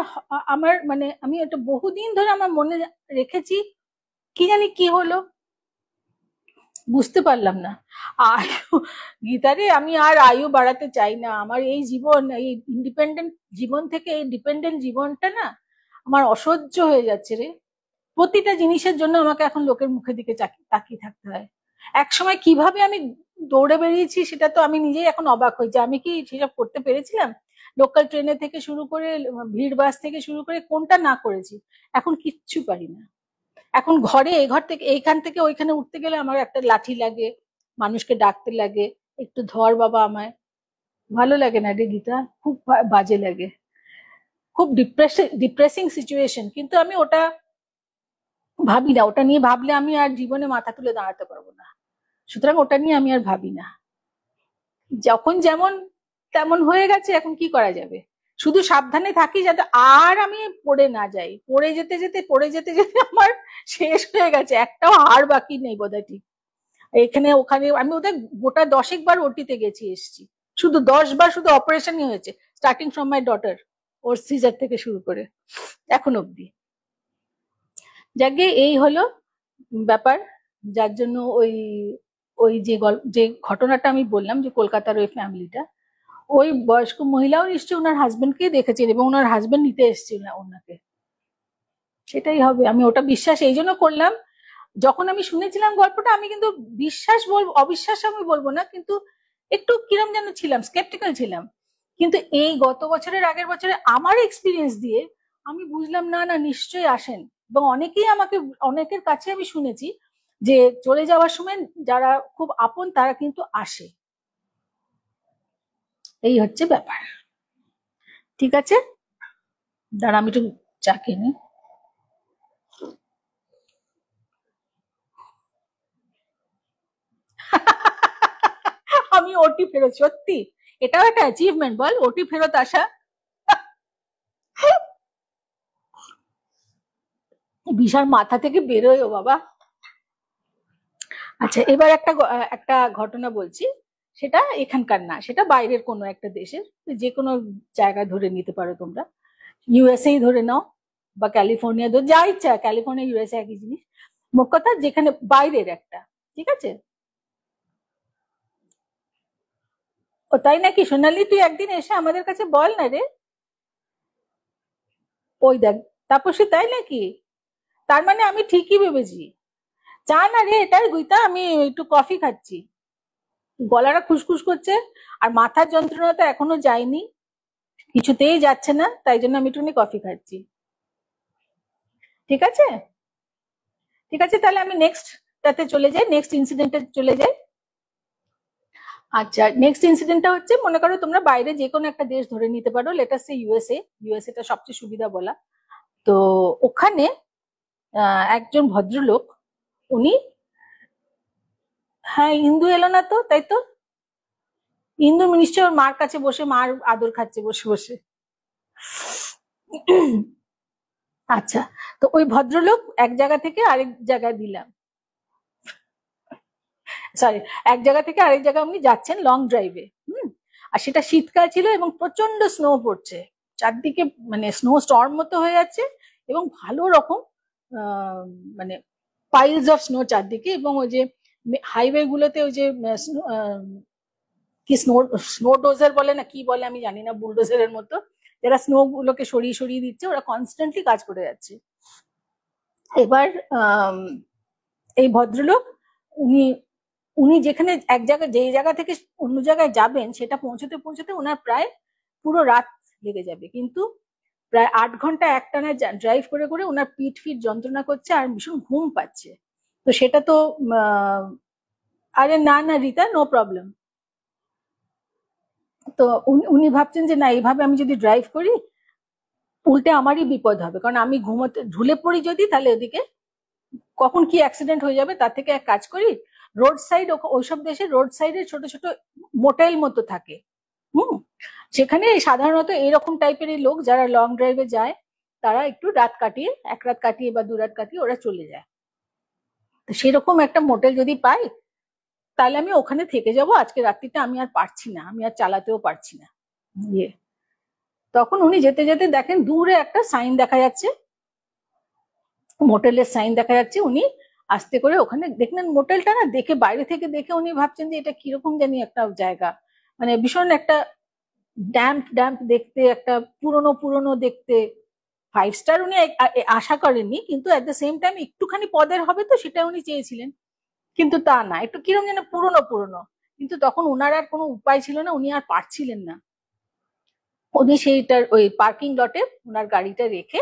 আমার মানে আমি এটা বহুদিন ধরে আমার মনে রেখেছি, কি জানি কি হলো বুঝতে পারলাম না। আয়ু, গীতারে আমি আর আয়ু বাড়াতে চাই না, আমার এই জীবন, এই ইন্ডিপেন্ডেন্ট জীবন থেকে এই ডিপেন্ডেন্ট জীবনটা না আমার অসহ্য হয়ে যাচ্ছে রে। প্রতিটা জিনিসের জন্য আমাকে এখন লোকের মুখের দিকে তাকিয়ে থাকতে হয়। একসময় কিভাবে আমি দৌড়ে বেরিয়েছি সেটা তো আমি নিজেই এখন অবাক হই যে আমি কি সেসব করতে পেরেছিলাম। লোকাল ট্রেনে থেকে শুরু করে, ভিড় বাস থেকে শুরু করে, কোনটা না করেছি। এখন কিচ্ছু পারি না। এখন ঘরে, ঘর থেকে এইখান থেকে ওইখানে উঠতে গেলে আমার একটা লাঠি লাগে, মানুষকে ডাকতে লাগে, একটু ধর বাবা আমায়। ভালো লাগে না রে গীতা, খুব বাজে লাগে, খুব ডিপ্রেসিং সিচুয়েশন, কিন্তু আমি ওটা ভাবি না, ওটা নিয়ে ভাবলে আমি আর জীবনে মাথা তুলে দাঁড়াতে পারবো না। সুতরাং ওটা নিয়ে আমি আর ভাবি না। যখন যেমন তেমন হয়ে গেছে, এখন কি করা যাবে। শুধু সাবধানে থাকি যাতে আর আমি পড়ে না যাই। পড়ে যেতে আমার শেষ হয়ে গেছে, একটাও হাড় বাকি নেই বোধহয়। ঠিক এখানে ওখানে আমি বোধহয় গোটা 10 বার ওটিতে গেছি এসেছি। শুধু 10 বার শুধু অপারেশনই হয়েছে, স্টার্টিং ফ্রম মাই ডটার, ওর সিজার থেকে শুরু করে এখন অব্দি। যাকে এই হলো ব্যাপার, যার জন্য ওই ওই যে ঘটনাটা আমি বললাম, যে কলকাতার ওই ফ্যামিলিটা, ওই বয়স্ক মহিলাও নিশ্চয়ই ওনার হাজবেন্ডকে দেখেছেন এবং ওনার হাজবেন্ড নিতে এসেছিল ওনাকে। সেটাই হবে, আমি ওটা বিশ্বাস এই জন্য করলাম। যখন আমি শুনেছিলাম গল্পটা, আমি কিন্তু অবিশ্বাস আমি বলবো না, কিন্তু একটু কিরম যেন ছিলাম, স্কেপটিক্যাল ছিলাম। কিন্তু এই গত বছরের আগের বছরে আমার এক্সপিরিয়েন্স দিয়ে আমি বুঝলাম না না নিশ্চয়ই আসেন। এবং অনেকের কাছে আমি শুনেছি যে চলে যাওয়ার সময় যারা খুব আপন তারা কিন্তু আসে। এই হচ্ছে ব্যাপার। ঠিক আছে, দাঁড়া আমি একটু চা খেয়ে নিই। আমি ওটি ফেরত, সত্যি এটাও একটা অ্যাচিভমেন্ট বল, ওটি ফেরত আসা। বিশাল মাথা থেকে বেরোয় ও বাবা। আচ্ছা, এবার একটা ঘটনা বলছি। সেটা এখানকার না, সেটা বাইরের কোনো একটা দেশের, যে কোনো জায়গা ধরে নিতে পারো তোমরা। ইউএসএ ধরে নাও বা ক্যালিফোর্নিয়া, ধরে যা ইচ্ছা, ক্যালিফোর্নিয়া ইউএসএ একই জিনিস। মোট কথা যেখানে বাইরের একটা, ঠিক আছে। ও তাই নাকি? সোনালি তুই একদিন এসে আমাদের কাছে বল না রে। ওই দেখ, তাপসী তাই নাকি? তার মানে আমি ঠিকই ভেবেছি। চা না রে, এটাই গুইতা, আমি একটু কফি খাচ্ছি। গলাটা খুসখুস করছে, আর মাথার যন্ত্রণা তো এখনো যায়নি, কিছুতেই যাচ্ছে না, তাই জন্য আমি একটুখানি কফি খাচ্ছি। ঠিক আছে, ঠিক আছে, তাহলে আমি নেক্সটটাতে চলে যাই, নেক্সট ইনসিডেন্টে চলে যাই। আচ্ছা, নেক্সট ইনসিডেন্টটা হচ্ছে, মনে করো তোমরা বাইরে যে কোনো একটা দেশ ধরে নিতে পারো, লেটাস সে ইউএসএ। ইউএসএটা সবচেয়ে সুবিধা বলা। তো ওখানে একজন ভদ্রলোক, উনি, হ্যাঁ হিন্দু এলো না তো, তাই তো। হিন্দু নিশ্চয় ওর মার কাছে বসে মার আদর খাচ্ছে বসে বসে। আচ্ছা, তো ওই ভদ্রলোক এক জায়গা থেকে আরেক জায়গায় দিলাম, সরি, এক জায়গা থেকে আরেক জায়গায় উনি যাচ্ছেন লং ড্রাইভে। আর সেটা শীতকাল ছিল এবং প্রচন্ড স্নো পড়ছে চারদিকে, মানে স্নো স্টর্ম মতো হয়ে যাচ্ছে, এবং ভালো রকম মানে পাইলস অফ স্নো চারদিকে। এবং ওই যে হাইওয়ে গুলোতে ওই যে কি স্নো স্নো ডোজার বলে না কি বলে আমি জানি না, বুলডোজারের মতো, যারা স্নো গুলোকে সরিয়ে সরিয়ে দিচ্ছে, ওরা কনস্ট্যান্টলি কাজ করে যাচ্ছে। এবার এই ভদ্রলোক, উনি উনি যেখানে এক জায়গায়, যে জায়গা থেকে অন্য জায়গায় যাবেন, সেটা পৌঁছতে পৌঁছতে ওনার প্রায় পুরো রাত লেগে যাবে। কিন্তু প্রায় 8 ঘন্টা একটানা ড্রাইভ করে করে ওনার পিঠ ফিট যন্ত্রণা করছে আর ভীষণ ঘুম পাচ্ছে। তো সেটা তো আরে না না রিতা, নো প্রবলেম। তো উনি ভাবছেন যে না, এইভাবে আমি যদি ড্রাইভ করি উল্টে আমারই বিপদ হবে, কারণ আমি ঘুমোতে ঝুলে পড়ি যদি, তাহলে ওদিকে কখন কি অ্যাক্সিডেন্ট হয়ে যাবে। তার থেকে এক কাজ করি, রোড সাইড, ওইসব দেশে রোড সাইডে ছোট ছোট মোটেল মতো থাকে। হুম, সেখানে সাধারণত এরকম টাইপেরই লোক যারা লং ড্রাইভে যায়, তারা একটু রাত কাটিয়ে, এক রাত কাটিয়ে বা 2 রাত কাটিয়ে ওরা চলে যায়। তো সেরকম একটা মোটেল যদি পাই, তাহলে আমি ওখানে থেকে যাব আজকে রাত্রিটা। আমি আর পারছি না, আমি আর চালাতেও পারছি না ইয়ে। তখন উনি যেতে যেতে দেখেন দূরে একটা সাইন দেখা যাচ্ছে, মোটেলের সাইন দেখা যাচ্ছে। উনি আস্তে করে ওখানে দেখলেন, মোটেলটা না দেখে, বাইরে থেকে দেখে উনি ভাবছেন যে এটা কিরকম জানি একটা জায়গা, মানে ভীষণ একটা ড্যাম্প ড্যাম্প দেখতে, একটা পুরনো পুরনো দেখতে। 5 স্টার উনি আশা করেননি, কিন্তু এট দ্য সেম টাইম একটুখানি পদের হবে তো সেটা উনি চেয়েছিলেন। কিন্তু তা না, একটু কিরম যেন পুরনো পুরনো। কিন্তু তখন ওনার আর কোনো উপায় ছিল না, উনি আর পারছিলেন না। উনি সেইটার ওই পার্কিং লটে ওনার গাড়িটা রেখে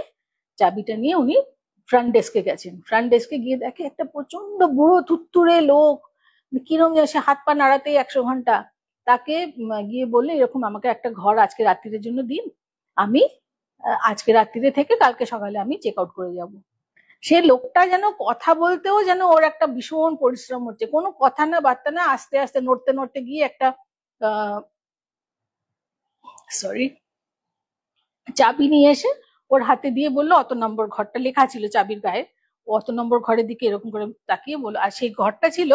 চাবিটা নিয়ে উনি ফ্রন্ট ডেস্কে গেছেন। ফ্রন্ট ডেস্কে গিয়ে দেখে একটা প্রচন্ড বুড়ো থুত্তুরে লোক, কিরম যেন, সে হাত পা নাড়াতেই 100 ঘন্টা। তাকে গিয়ে বললে এরকম আমাকে একটা ঘর আজকে রাত্রির জন্য দিন, আমি আজকে রাত্রিরে থেকে কালকে সকালে আমি চেক আউট করে যাব। সে লোকটা যেন কথা বলতেও যেন ওর একটা ভীষণ পরিশ্রম হচ্ছে, কোনো কথা না বার্তা না, আস্তে আস্তে নড়তে নড়তে গিয়ে একটা সরি চাবি নিয়ে এসে ওর হাতে দিয়ে বললো অত নম্বর, ঘরটা লেখা ছিল চাবির গায়ে, অত নম্বর ঘরের দিকে এরকম করে তাকিয়ে বললো। আর সেই ঘরটা ছিল,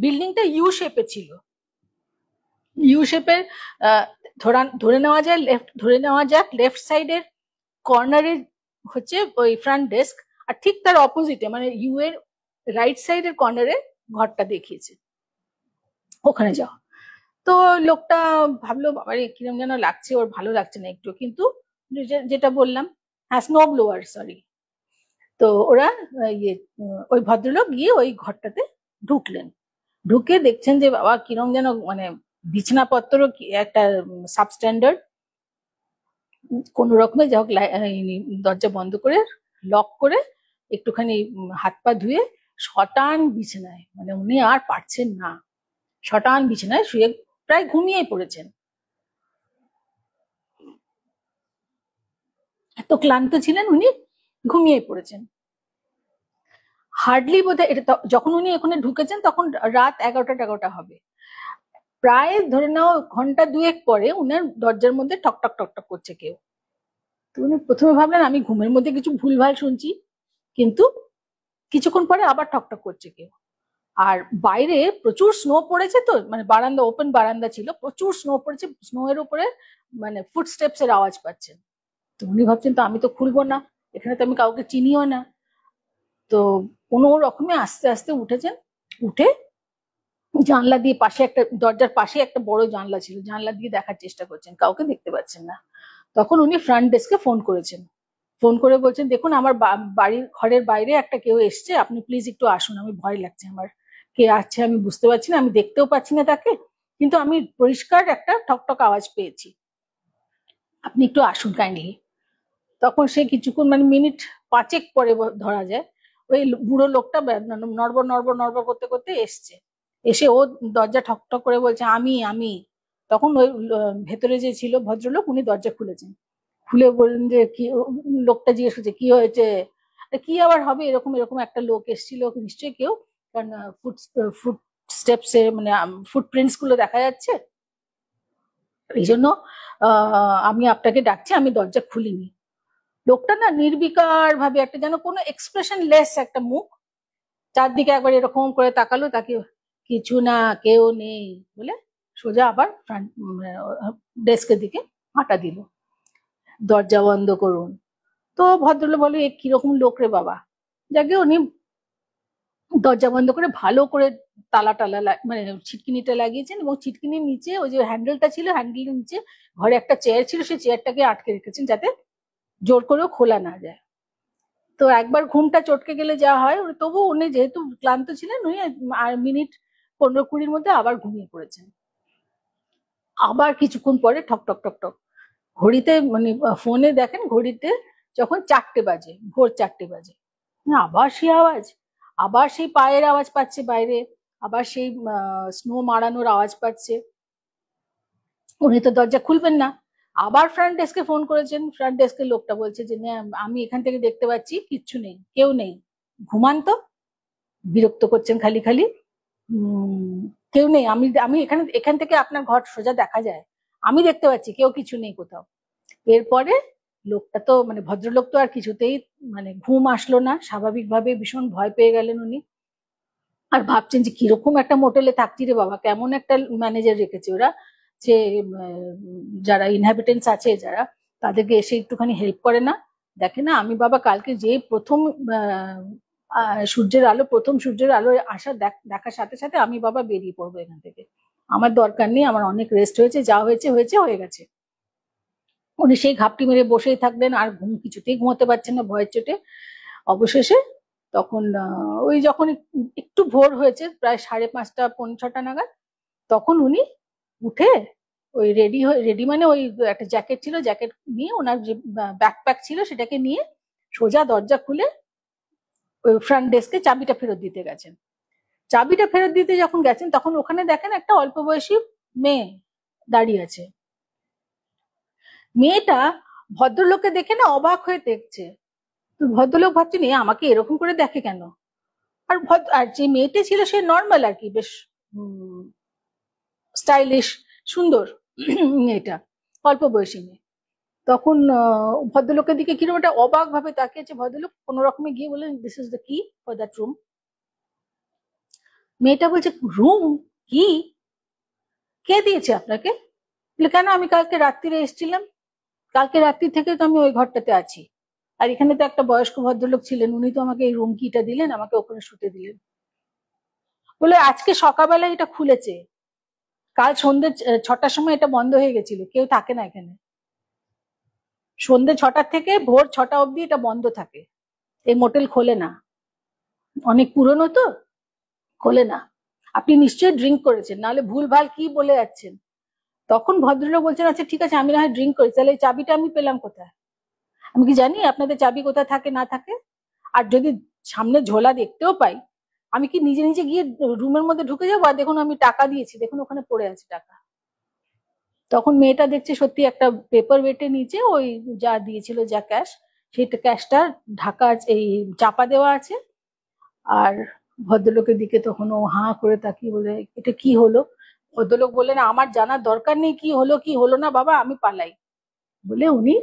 বিল্ডিংটা ইউ শেপে ছিল, ইউ শেপের, ধরে নেওয়া যায় লেফট সাইডের কর্নারে হচ্ছে ওই ফ্রন্ট ডেস্ক, আর ঠিক তার অপোজিটে মানে ইউ এর রাইট সাইডের কর্নারে ঘরটা দেখিয়েছে, ওখানে যাও। তো লোকটা ভাবলো বাবারে কিরম যেন লাগছে, ওর ভালো লাগছে না একটু, কিন্তু যেটা বললাম, হ্যাঁ স্নো ব্লোয়ার সরি। তো ওরা ইয়ে ওই ভদ্রলোক গিয়ে ওই ঘরটাতে ঢুকলেন, ঢুকে দেখছেন যে বাবা কিরম যেন মানে বিছানাপত্র একটা সাবস্ট্যান্ডার্ড, কোন রকমে যা হোক দরজা বন্ধ করে লক করে একটুখানি হাত পা ধুয়ে শটান বিছানায়, মানে উনি আর পারছেন না, শটান বিছানায় শুয়ে প্রায় ঘুমিয়ে পড়েছেন, এত ক্লান্ত ছিলেন উনি, ঘুমিয়ে পড়েছেন। হার্ডলি বোধহয় এটা যখন উনি এখানে ঢুকেছেন তখন রাত 11টা হবে, প্রায় ধরে নাও ঘন্টা দুয়েক পরে উনার দরজার মধ্যে ঠকঠক ঠকঠক করছে কেউ। তো উনি প্রথমে ভাবলেন আমি ঘুমের মধ্যে কিছু ভুলভাল শুনছি, কিন্তু কিছুক্ষণ পরে আবার ঠকঠক করছে কেউ। আর বাইরে প্রচুর স্নো পড়েছে, তো মানে বারান্দা, ওপেন বারান্দা ছিল, প্রচুর স্নো পড়েছে, স্নো এর উপরে মানে ফুটস্টেপস এর আওয়াজ পাচ্ছেন। তো উনি ভাবছেন তো আমি তো খুলবো না, এখানে তো আমি কাউকে চিনিও না। তো কোনো রকমে আস্তে আস্তে উঠেছেন, উঠে জানলা দিয়ে পাশে একটা দরজার পাশে একটা বড় জানলা ছিল, জানলা দিয়ে দেখার চেষ্টা করছেন, কাউকে দেখতে পাচ্ছেন না। তখন উনি ফ্রন্ট ডেস্কে ফোন করেছেন, ফোন করে বলছেন দেখুন আমার বাড়ির ঘরের বাইরে একটা কেউ এসছে, আপনি প্লিজ একটু আসুন, আমি ভয় লাগছে আমার, কে আসছে আমি বুঝতে পারছি না, আমি দেখতেও পাচ্ছি না তাকে, কিন্তু আমি পরিষ্কার একটা ঠকঠক আওয়াজ পেয়েছি, আপনি একটু আসুন কাইন্ডলি। তখন সে কিছুক্ষণ মানে মিনিট পাঁচেক পরে ধরা যায় ওই বুড়ো লোকটা নড়বড় নড়বড় নড়বড় করতে করতে এসছে, এসে ও দরজা ঠকঠক করে বলছে আমি। তখন ওই ভেতরে যে ছিল ভদ্রলোক উনি দরজা খুলেছেন, খুলে বললেন যে কি, লোকটা জিজ্ঞেস করছে কি হয়েছে, কি আবার হবে, এরকম এরকম একটা লোক এসেছিল, নিশ্চয়ই কেউ, কারণ ফুট ফুট স্টেপস এ মানে ফুটপ্রিন্টস গুলো দেখা যাচ্ছে, এই জন্য আমি আপনাকে ডাকছি, আমি দরজা খুলিনি। লোকটা না নির্বিকার ভাবে একটা যেন কোনো এক্সপ্রেশন লেস একটা মুখ, চারদিকে একবার এরকম করে তাকালো, তাকে কিছু না কেউ নেই বলে সোজা আবার ফ্রন্ট ডেস্কের দিকে হাঁটা দিল, দরজা বন্ধ করুন। তো ভদ্রলোক বলে এ কিরকম লোক রে বাবা, যাকে উনি দরজা বন্ধ করে ভালো করে তালা টালা মানে ছিটকিনিটা লাগিয়েছেন, এবং ছিটকিনির নিচে ওই যে হ্যান্ডেলটা ছিল, হ্যান্ডেলের নিচে ঘরে একটা চেয়ার ছিল, সেই চেয়ারটাকে আটকে রেখেছেন যাতে জোর করেও খোলা না যায়। তো একবার ঘুমটা চটকে গেলে যা হয়, তবু উনি যেহেতু ক্লান্ত ছিলেন উনি আর মিনিট 15-20 মধ্যে আবার ঘুমিয়ে পড়েছেন। আবার কিছুক্ষণ পরে ঠক ঠক ঠক ঠক ঘড়িতে মানে ফোনে দেখেন ঘড়িতে যখন 4টে বাজে, ভোর 4টে বাজে, আবার সেই আওয়াজ, আবার সেই পায়ের আওয়াজ পাচ্ছে বাইরে, আবার সেই স্নো মারানোর আওয়াজ পাচ্ছে, উনি তো দরজা খুলবেন না। আবার ফ্রন্ট ডেস্কে ফোন করেছেন, ফ্রন্ট ডেস্কের লোকটা বলছে যে আমি এখান থেকে দেখতে পাচ্ছি কিচ্ছু নেই, কেউ নেই, ঘুমান তো, বিরক্ত করছেন খালি খালি, কেউ নেই, আমি আমি এখান থেকে আপনার ঘর সোজা দেখা যায়, আমি দেখতে পাচ্ছি কেউ কিছু নেই কোথাও। এরপরে লোকটা তো মানে ভদ্রলোক তো আর কিছুতেই মানে ঘুম আসলো না, স্বাভাবিকভাবে ভীষণ ভয় পেয়ে গেলেন উনি, আর ভাবছেন যে কিরকম একটা মোটেলে থাকছি রে বাবা, কেমন একটা ম্যানেজার রেখেছে ওরা, যে যারা ইনহ্যাবিটেন্টস আছে যারা, তাদেরকে এসে একটুখানি হেল্প করে না, দেখে না আমি বাবা কালকে যে প্রথম প্রথম সূর্যের আলো আসা দেখার সাথে সাথে আমি বাবা বেরিয়ে পড়বো এখান থেকে, আমার দরকার নেই, আমার অনেক রেস্ট হয়েছে, যা হয়েছে হয়েছে হয়ে গেছে। উনি সেই ঘাপটি মেরে বসেই থাকলেন, আর কিছুতেই ঘুমোতে পারছেন না ভয়ের চোটে। অবশেষে তখন ওই যখন একটু ভোর হয়েছে প্রায় 5:30 পৌনে 6টা নাগাদ, তখন উনি উঠে ওই রেডি মানে ওই একটা জ্যাকেট ছিল, জ্যাকেট নিয়ে ওনার যে ব্যাকপ্যাক ছিল সেটাকে নিয়ে সোজা দরজা খুলে ওই ফ্রন্ট ডেস্কে চাবিটা ফেরত দিতে গেছেন। চাবিটা ফেরত দিতে যখন গেছেন তখন ওখানে দেখেন একটা অল্প বয়সী মেয়ে দাঁড়িয়ে আছে। মেয়েটা ভদ্রলোককে দেখে না অবাক হয়ে দেখছে, তো ভদ্রলোক ভাবছেন এ আমাকে এরকম করে দেখে কেন। আর যে মেয়েটা ছিল সে নর্মাল আর কি, বেশ স্টাইলিশ, সুন্দর মেয়েটা, অল্প বয়সী মেয়ে। তখন ভদ্রলোকের দিকে কিরকম একটা অবাক ভাবে তাকিয়েছে ভদ্রলোক, কোনো রকমে গিয়ে বললেন দিস ইজ দ্য কি ফর দ্যাট রুম। মেয়েটা বলছে রুম কি, কে দিয়েছে আপনাকে? বলে কেন, আমি কালকে রাত্রিরে এসেছিলাম, কালকে রাত্রি থেকে তো আমি ওই ঘরটাতে আছি, আর এখানে তো একটা বয়স্ক ভদ্রলোক ছিলেন, উনি তো আমাকে এই রুম কিটা দিলেন, আমাকে ওখানে শুতে দিলেন। বলে আজকে সকালবেলা এটা খুলেছে, কাল সন্ধ্যে 6টার সময় এটা বন্ধ হয়ে গেছিল, কেউ থাকে না এখানে, সন্ধ্যে 6টার থেকে ভোর 6টা অবধি এটা বন্ধ থাকে, এই মোটেল খোলে না, অনেক পুরনো তো, খোলে না। আপনি নিশ্চয়ই ড্রিঙ্ক করেছেন, নাহলে ভুলভাল কি বলে যাচ্ছেন। তখন ভদ্রলোক বলছেন আচ্ছা ঠিক আছে, আমি না হয় ড্রিঙ্ক করি, তাহলে এই চাবিটা আমি পেলাম কোথায়? আমি কি জানি আপনাদের চাবি কোথায় থাকে না থাকে? আর যদি সামনে ঝোলা দেখতেও পাই, আমি কি নিজে নিজে গিয়ে রুমের মধ্যে ঢুকে যাবো আর দেখুন আমি টাকা দিয়েছি, দেখুন ওখানে পড়ে আছে টাকা। তখন মেয়েটা দেখছে সত্যি একটা পেপার ওয়েটের নিচে ওই যা দিয়েছিল, যা ক্যাশ, সেটা ক্যাশটা ঢাকা, এই চাপা দেওয়া আছে। আর ভদ্রলোকের দিকে তখন ও হাঁ করে তাকিয়ে বলে এটা কি হলো? ভদ্রলোক বললেন আমার জানার দরকার নেই কি হলো কি হলো না বাবা, আমি পালাই। বলে উনি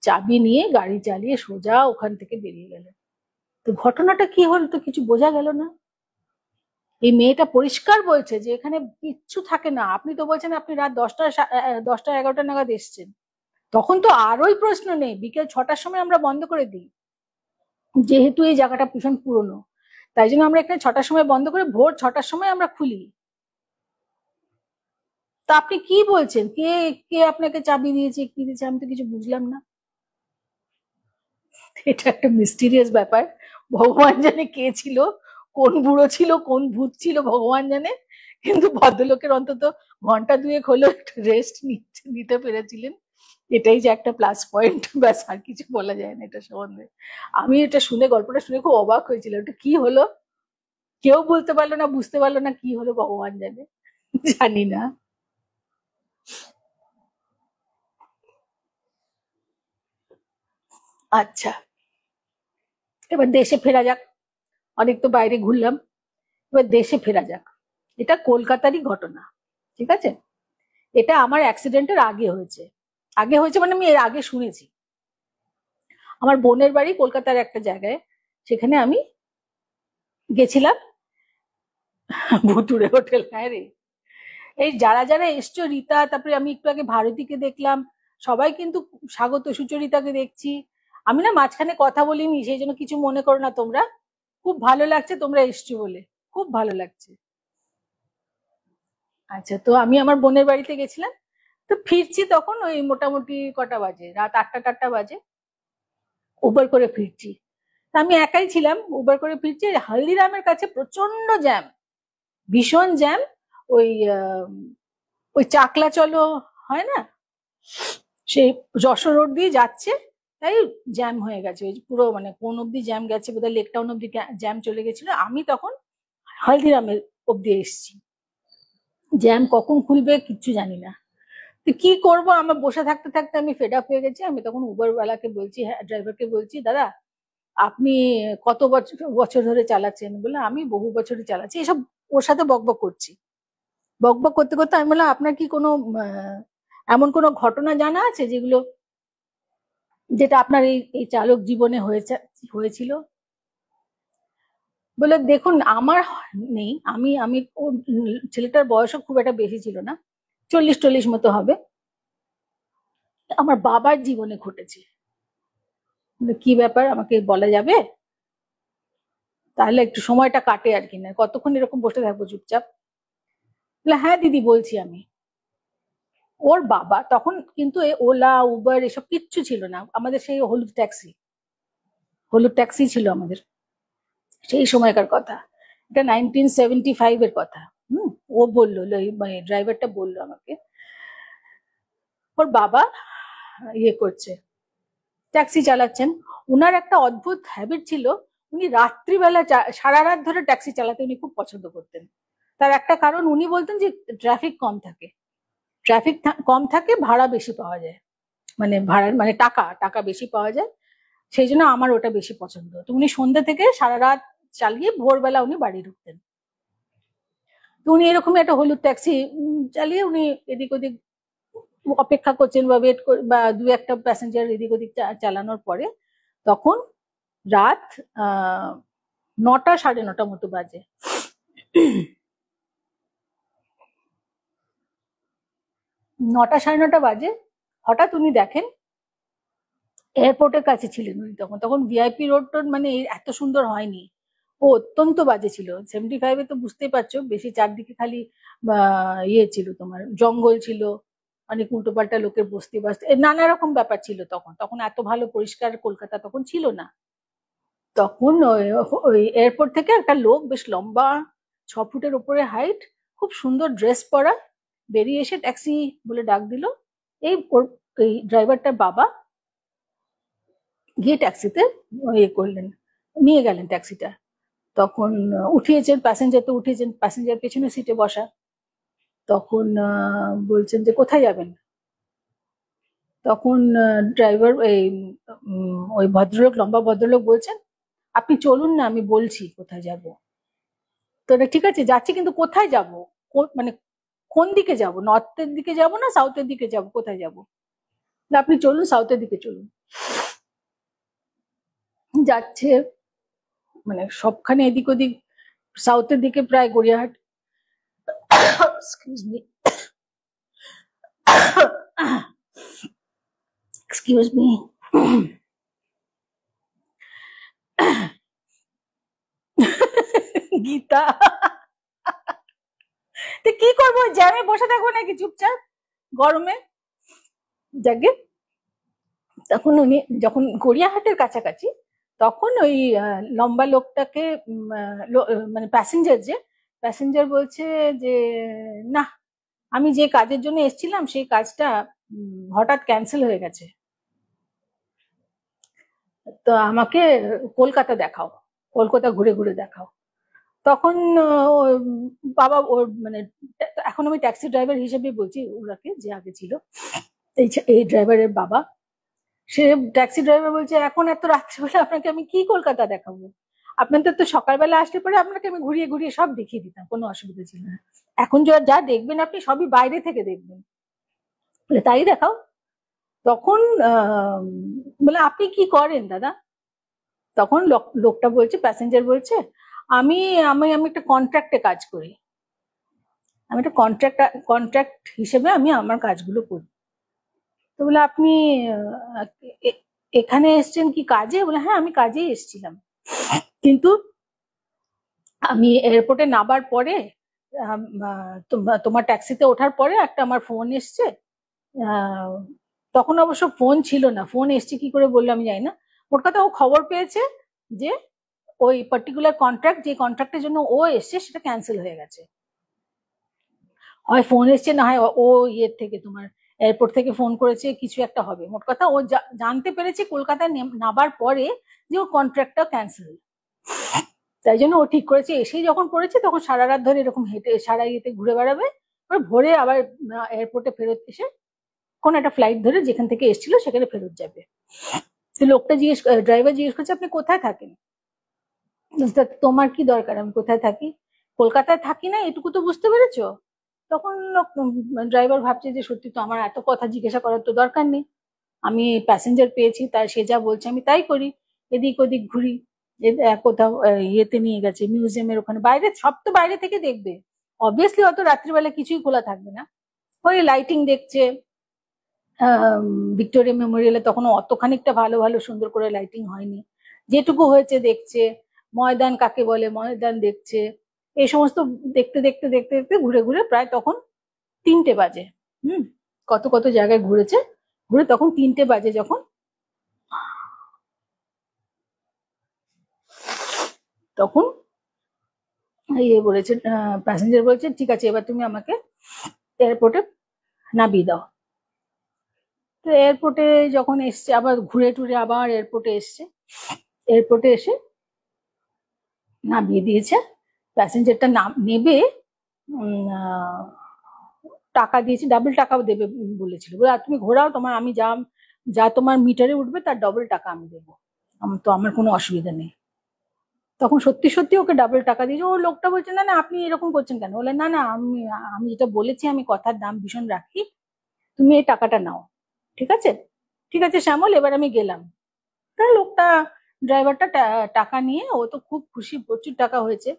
চাবি নিয়ে গাড়ি চালিয়ে সোজা ওখান থেকে বেরিয়ে গেলেন। তো ঘটনাটা কি হলো তো কিছু বোঝা গেল না। এই মেয়েটা পরিষ্কার বলছে যে এখানে কিচ্ছু থাকে না। আপনি তো বলছেন আপনি রাত 10টা 11টা নাগাদ এসছেন, তখন তো আরোই প্রশ্ন নেই, বিকেল 6টার সময় আমরা বন্ধ করে দিই, যেহেতু এই জায়গাটা ভীষণ পুরনো, তাই জন্য আমরা এখানে 6টার সময় বন্ধ করে ভোর 6টার সময় আমরা খুলি। তা আপনি কি বলছেন, কে কে আপনাকে চাবি দিয়েছে, কি দিয়েছে, আমি তো কিছু বুঝলাম না। এটা একটা মিস্টিরিয়াস ব্যাপার, ভগবান জানে কে ছিল, কোন বুড়ো ছিল, কোন ভূত ছিল ভগবান জানে। কিন্তু ভদ্রলোকের অন্তত ঘন্টা দুয়েক হলো একটু রেস্ট নিতে পেরেছিলেন, এটাই যে একটা প্লাস পয়েন্ট, ব্যাস আর কিছু বলা যায় না এটা সম্বন্ধে। আমি এটা শুনে, গল্পটা শুনে খুব অবাক হয়েছিল, এটা কি হলো, কেউ বলতে পারলো না, বুঝতে পারলো না কি হলো, ভগবান জানে, জানি না। আচ্ছা, এবার দেশে ফেরা যাক, অনেক তো বাইরে ঘুরলাম, এবার দেশে ফেরা যাক। এটা কলকাতারই ঘটনা, ঠিক আছে? এটা আমার অ্যাক্সিডেন্টের আগে হয়েছে, আগে হয়েছে মানে আমি এর আগে শুনেছি। আমার বোনের বাড়ি কলকাতার একটা জায়গায়, সেখানে আমি গেছিলাম। ভুতুড়ে হোটেল, হ্যাঁ রে। এই যারা যারা এসছো, রীতা, তারপরে আমি একটু আগে ভারতীকে দেখলাম, সবাই কিন্তু স্বাগত, সুচরিতাকে দেখছি। আমি না মাঝখানে কথা বলিনি, সেই জন্য কিছু মনে করো না তোমরা। খুব ভালো লাগছে তোমরা এসছো বলে, খুব ভালো লাগছে। আচ্ছা, তো আমি আমার বোনের বাড়িতে গেছিলাম, তো ফিরছি তখন ওই মোটামুটি কটা বাজে, রাত 8টা 9টা বাজে, উবার করে ফিরছি। তা আমি একাই ছিলাম, উবার করে ফিরছি, হালদিরামের কাছে প্রচন্ড জ্যাম, ভীষণ জ্যাম। ওই ওই চাকলা চলো হয় না, সেই যশোর রোড দিয়ে যাচ্ছে, তাই জ্যাম হয়ে গেছে, ওই পুরো মানে কোন অব্দি জ্যাম গেছে বোধহয়, লেক টাউন অব্দি জ্যাম চলে গেছিল। আমি তখন হালদিরামের অব্দি এসেছি, জ্যাম কখন খুলবে কিচ্ছু জানি না। তো কি করব, আমার বসে থাকতে থাকতে আমি ফেড আপ হয়ে গেছি। আমি তখন উবার ওয়ালাকে বলছি, হ্যাঁ ড্রাইভারকে বলছি, দাদা আপনি কত বছর বছর ধরে চালাচ্ছেন? বলে আমি বহু বছরই চালাচ্ছি, এসব ওর সাথে বকবক করছি। বকবক করতে করতে আমি বললাম আপনার কি কোনো এমন কোনো ঘটনা জানা আছে যেগুলো, যেটা আপনার এই এই চালক জীবনে হয়েছিল? বলে দেখুন আমার নেই, আমি আমি ছেলেটার বয়সও খুব একটা বেশি ছিল না, 40-40 মতো হবে, আমার বাবার জীবনে ঘটেছে। কি ব্যাপার আমাকে বলা যাবে? তাহলে একটু সময়টা কাটে আর কি, না কতক্ষণ এরকম বসে থাকবো চুপচাপ। বলে হ্যাঁ দিদি বলছি আমি। ওর বাবা তখন কিন্তু ওলা উবার এসব কিচ্ছু ছিল না, আমাদের সেই হলুদ ট্যাক্সি ছিল আমাদের, সেই সময়কার কথা, এটা 1975-এর কথা। হুম, ও বললো, মানে ড্রাইভারটা বললো আমাকে, ওর বাবা ইয়ে করছে, ট্যাক্সি চালাচ্ছেন। উনার একটা অদ্ভুত হ্যাবিট ছিল, উনি রাত্রিবেলা সারা রাত ধরে ট্যাক্সি চালাতে উনি খুব পছন্দ করতেন। তার একটা কারণ, উনি বলতেন যে ট্রাফিক কম থাকে, কম থাকে, ভাড়া বেশি পাওয়া যায়, মানে ভাড়া মানে টাকা টাকা বেশি পাওয়া যায়, সেই জন্য আমার ওটা বেশি পছন্দ। তো উনি সন্ধ্যে থেকে সারা রাত চালিয়ে ভোরবেলা উনি বাড়ি ঢুকতেন। তো উনি এরকমই একটা হলুদ ট্যাক্সি চালিয়ে উনি এদিক ওদিক অপেক্ষা করছেন বা ওয়েট বা দু একটা প্যাসেঞ্জার এদিক ওদিক চালানোর পরে তখন রাত 9টা 9:30 মতো বাজে। 9টা 9:30 বাজে হঠাৎ উনি দেখেন এয়ারপোর্টের কাছে ছিলেন উনি তখন। তখন ভিআইপি রোড টোড মানে এত সুন্দর হয়নি, ও অত্যন্ত বাজে ছিল। 75-এ তো বুঝতেই পারছো, বেশি চারদিকে খালি ইয়ে ছিল, তোমার জঙ্গল ছিল, অনেক উল্টোপাল্টা লোকের বসতি বাসতি নানা রকম ব্যাপার ছিল। তখন তখন এত ভালো পরিষ্কার কলকাতা তখন ছিল না। তখন ওই এয়ারপোর্ট থেকে একটা লোক বেশ লম্বা, 6 ফুটের উপরে হাইট, খুব সুন্দর ড্রেস পরা, বেরিয়ে এসে ট্যাক্সি বলে ডাক দিল। এই ওর এই ড্রাইভারটার বাবা গিয়ে ট্যাক্সিতে ইয়ে করলেন, নিয়ে গেলেন ট্যাক্সিটা। তখন উঠিয়েছেন প্যাসেঞ্জার, তো উঠিয়েছেন প্যাসেঞ্জার পেছনে সিটে বসা। তখন বলছেন যে কোথায় যাবেন। তখন ড্রাইভার ওই ভদ্রলোক, লম্বা ভদ্রলোক বলছেন আপনি চলুন না, আমি বলছি কোথায় যাব। তো ঠিক আছে যাচ্ছি, কিন্তু কোথায় যাব, মানে কোন দিকে যাব, নর্থের দিকে যাব না সাউথের দিকে যাব, কোথায় যাব। আপনি চলুন সাউথের দিকে চলুন। যাচ্ছে মানে সবখানে এদিক ওদিক, সাউথের দিকে প্রায় Gariahat, excuse me, excuse me, Gita, তো কি করবো, জ্যামে বসে থাকবো নাকি চুপচাপ গরমে। যাকে তখন উনি যখন গড়িয়াহাটের কাছাকাছি, তখন ওই লম্বা লোকটাকে মানে প্যাসেঞ্জার বলছে যে না, আমি যে কাজের জন্য এসেছিলাম সেই কাজটা হঠাৎ ক্যান্সেল হয়ে গেছে, তো আমাকে কলকাতা দেখাও, কলকাতা ঘুরে ঘুরে দেখাও। তখন বাবা ওর মানে, এখন আমি ট্যাক্সি ড্রাইভার হিসেবে বলছি ওনাকে, যে আগে ছিল এই ড্রাইভারের বাবা, সে ট্যাক্সি ড্রাইভার বলছে এখন এত রাত্রিবেলা আপনাকে আমি কি কলকাতা দেখাবো, আপনাদের তো সকালবেলা আসলে পরে আপনাকে আমি ঘুরিয়ে ঘুরিয়ে সব দেখিয়ে দিতাম, কোনো অসুবিধা ছিল না। এখন যা দেখবেন আপনি সবই বাইরে থেকে দেখবেন, বলে তাই দেখাও। তখন বলে আপনি কি করেন দাদা। তখন লোকটা বলছে, প্যাসেঞ্জার বলছে আমি আমি আমি একটা কন্ট্রাক্টে কাজ করি, আমি একটা কন্ট্রাক্ট হিসেবে আমি আমার কাজগুলো করি। তো বলে আপনি এখানে এসছেন কি কাজে, বলে হ্যাঁ আমি কাজেই এসছিলাম, কিন্তু আমি এয়ারপোর্টে নামার পরে তোমার ট্যাক্সিতে ওঠার পরে একটা আমার ফোন এসছে, তখন অবশ্য ফোন ছিল না, ফোন এসছে কি করে বললো আমি জানি না। ওর কথা ও খবর পেয়েছে যে ওই পার্টিকুলার কন্ট্রাক্ট, যে কন্ট্রাক্টের জন্য ও এসছে সেটা ক্যান্সেল হয়ে গেছে। হয় ফোন এসছে, না হয় ও ইয়ের থেকে, তোমার এয়ারপোর্ট থেকে ফোন করেছে, কিছু একটা হবে। মোট কথা ও জানতে পেরেছে কলকাতায় নামার পরে যে ওর কন্ট্রাক্টটা ক্যান্সেল। তাই জন্য ও ঠিক করেছে, এসেই যখন করেছে তখন সারা রাত ধরে এরকম হেঁটে সারা ইয়েতে ঘুরে বেড়াবে, ভোরে আবার এয়ারপোর্টে ফেরত এসে কোন একটা ফ্লাইট ধরে যেখান থেকে এসেছিল সেখানে ফেরত যাবে। লোকটা ড্রাইভার জিজ্ঞেস করছে আপনি কোথায় থাকেন। তোমার কি দরকার আমি কোথায় থাকি, কলকাতায় থাকি না, এটুকু তো বুঝতে পেরেছো। তখন ড্রাইভার ভাবছে যে সত্যি তো আমার এত কথা জিজ্ঞাসা করার তো দরকার নেই, আমি প্যাসেঞ্জার পেয়েছি, তার সে যা বলছে আমি তাই করি, এদিক ওদিক ঘুরি, কোথাও ইয়েতে নিয়ে গেছে মিউজিয়ামের ওখানে, বাইরে সব তো বাইরে থেকে দেখবে, অবভিয়াসলি অত রাত্রিবেলা কিছুই খোলা থাকবে না। ওই লাইটিং দেখছে, ভিক্টোরিয়া মেমোরিয়ালে তখন অত খানিকটা ভালো ভালো সুন্দর করে লাইটিং হয়নি, যেটুকু হয়েছে দেখছে, ময়দান কাকে বলে ময়দান দেখছে, এই সমস্ত দেখতে দেখতে দেখতে দেখতে ঘুরে ঘুরে প্রায় তখন 3টে বাজে। কত কত জায়গায় ঘুরেছে, ঘুরে তখন 3টে বাজে যখন, তখন ইয়ে বলেছে, প্যাসেঞ্জার বলছে ঠিক আছে এবার তুমি আমাকে এয়ারপোর্টে নামিয়ে দাও। তো এয়ারপোর্টে যখন এসছে, আবার ঘুরে টুরে আবার এয়ারপোর্টে এসছে, এয়ারপোর্টে এসে নামিয়ে দিয়েছে। প্যাসেঞ্জারটা নেবে, টাকা দিয়েছে, ডাবল টাকা দেবে বলেছিল, বলে তুমি ঘোরাও, তোমার আমি যা যা তোমার মিটারে উঠবে তার ডবল টাকা আমি দেবো। তো আমার কোনো অসুবিধা নেই। তখন সত্যি সত্যি ওকে ডাবল টাকা দিয়েছে। ও লোকটা বলছে, না না আপনি এরকম করছেন কেন? বলে, না না আমি আমি যেটা বলেছি, আমি কথার দাম ভীষণ রাখি, তুমি এই টাকাটা নাও। ঠিক আছে, ঠিক আছে শ্যামল, এবার আমি গেলাম। তা লোকটা, ড্রাইভারটা টাকা নিয়ে, ও তো খুব খুশি, প্রচুর টাকা হয়েছে।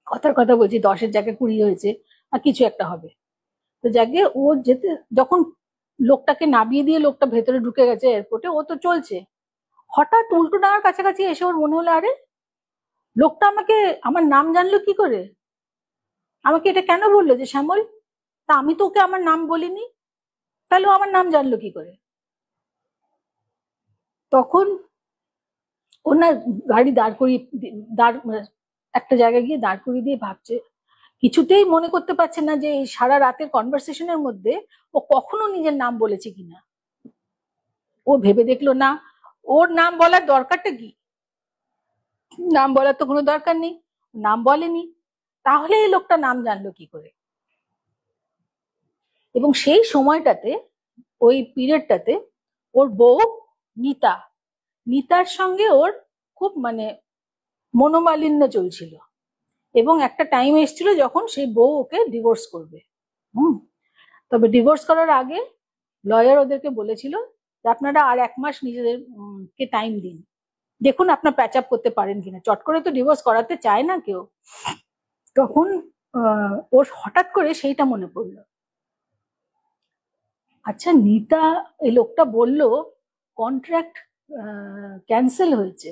কথার কথা বলছি, 10-এর জায়গায় 20 হয়েছে, আর কিছু একটা হবে। তো যাকে ও যেতে, যখন লোকটাকে নামিয়ে দিয়ে লোকটা ভেতরে ঢুকে গেছে এয়ারপোর্টে, ও তো চলছে। হঠাৎ উল্টো ডাঙার কাছাকাছি এসে ওর মনে হলো, আরে লোকটা আমাকে, আমার নাম জানলো কি করে? আমাকে এটা কেন বললো যে শ্যামল? তা আমি তো ওকে আমার নাম বলিনি, তাহলে ও আমার নাম জানলো কি করে? তখন ও না গাড়ি দাঁড় করিয়ে, দাঁড় একটা জায়গায় গিয়ে দাঁড় করিয়ে দিয়ে ভাবছে, কিছুতেই মনে করতে পারছে না যে এই সারা রাতের কনভারসেশনের মধ্যে ও কখনো নিজের নাম বলেছে কিনা। ও ভেবে দেখলো, না, ওর নাম বলার দরকারটা কি? নাম বলার তো কোনো দরকার নেই, নাম বলেনি, তাহলে এই লোকটা নাম জানলো কি করে? এবং সেই সময়টাতে, ওই পিরিয়ডটাতে, ওর বউ নিতা, নিতার সঙ্গে ওর খুব মানে মনোমালিন্য চলছিল। এবং একটা টাইম এসেছিল যখন সেই বউ ওকে ডিভোর্স করবে। হুম। তবে ডিভোর্স করার আগে লয়ার ওদেরকে বলেছিল যে আপনারা আর 1 মাস নিজেদের কে টাইম দিন, দেখুন আপনার প্যাচ আপ করতে পারেন কিনা। চট করে তো ডিভোর্স করাতে চায় না কেউ। তখন ওর হঠাৎ করে সেইটা মনে পড়লো, আচ্ছা নিতা, এই লোকটা বলল কন্ট্রাক্ট ক্যান্সেল হয়েছে,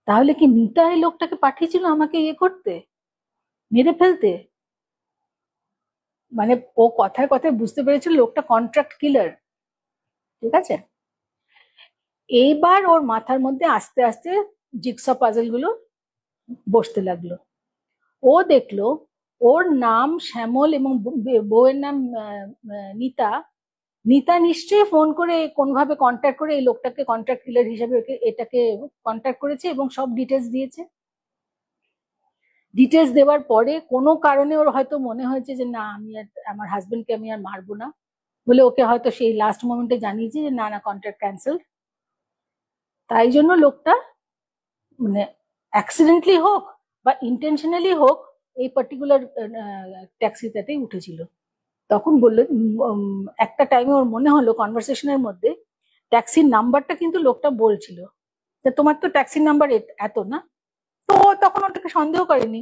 তাহলে কি নিতা এই লোকটাকে পাঠিয়েছিল আমাকে ইয়ে করতে, মেরে ফেলতে? মানে ও কথায় কথায় বুঝতে পেরেছিল লোকটা কন্ট্রাক্ট কিলার। ঠিক আছে, এইবার ওর মাথার মধ্যে আস্তে আস্তে জিগসা পাজল গুলো বসতে লাগলো। ও দেখলো ওর নাম শ্যামল এবং বউয়ের নাম নিতা। নিতা নিশ্চয়ই ফোন করে কোনভাবে কন্ট্যাক্ট করে এই লোকটাকে কন্ট্রাক্ট কিলার হিসেবে এটাকে কন্ট্যাক্ট করেছে এবং সব ডিটেলস দিয়েছে। ডিটেলস দেওয়ার পরে কোনো কারণে ওর হয়তো মনে হয়েছে যে না, আমি আর আমার হাজবেন্ডকে আমি আর মারবো না, বলে ওকে হয়তো সেই লাস্ট মোমেন্টে জানিয়েছে যে না না কন্ট্রাক্ট ক্যান্সেল। তাই জন্য লোকটা মানে অ্যাক্সিডেন্টলি হোক বা ইন্টেনশনালি হোক, এই পার্টিকুলার ট্যাক্সিটাতেই উঠেছিল। তখন বললো, একটা টাইমে ওর মনে হলো কনভারসেশনের মধ্যে ট্যাক্সির নাম্বারটা কিন্তু লোকটা বলছিল, তোমার তো ট্যাক্সির নাম্বার এত না। তো তখন ওটাকে সন্দেহ করেনি,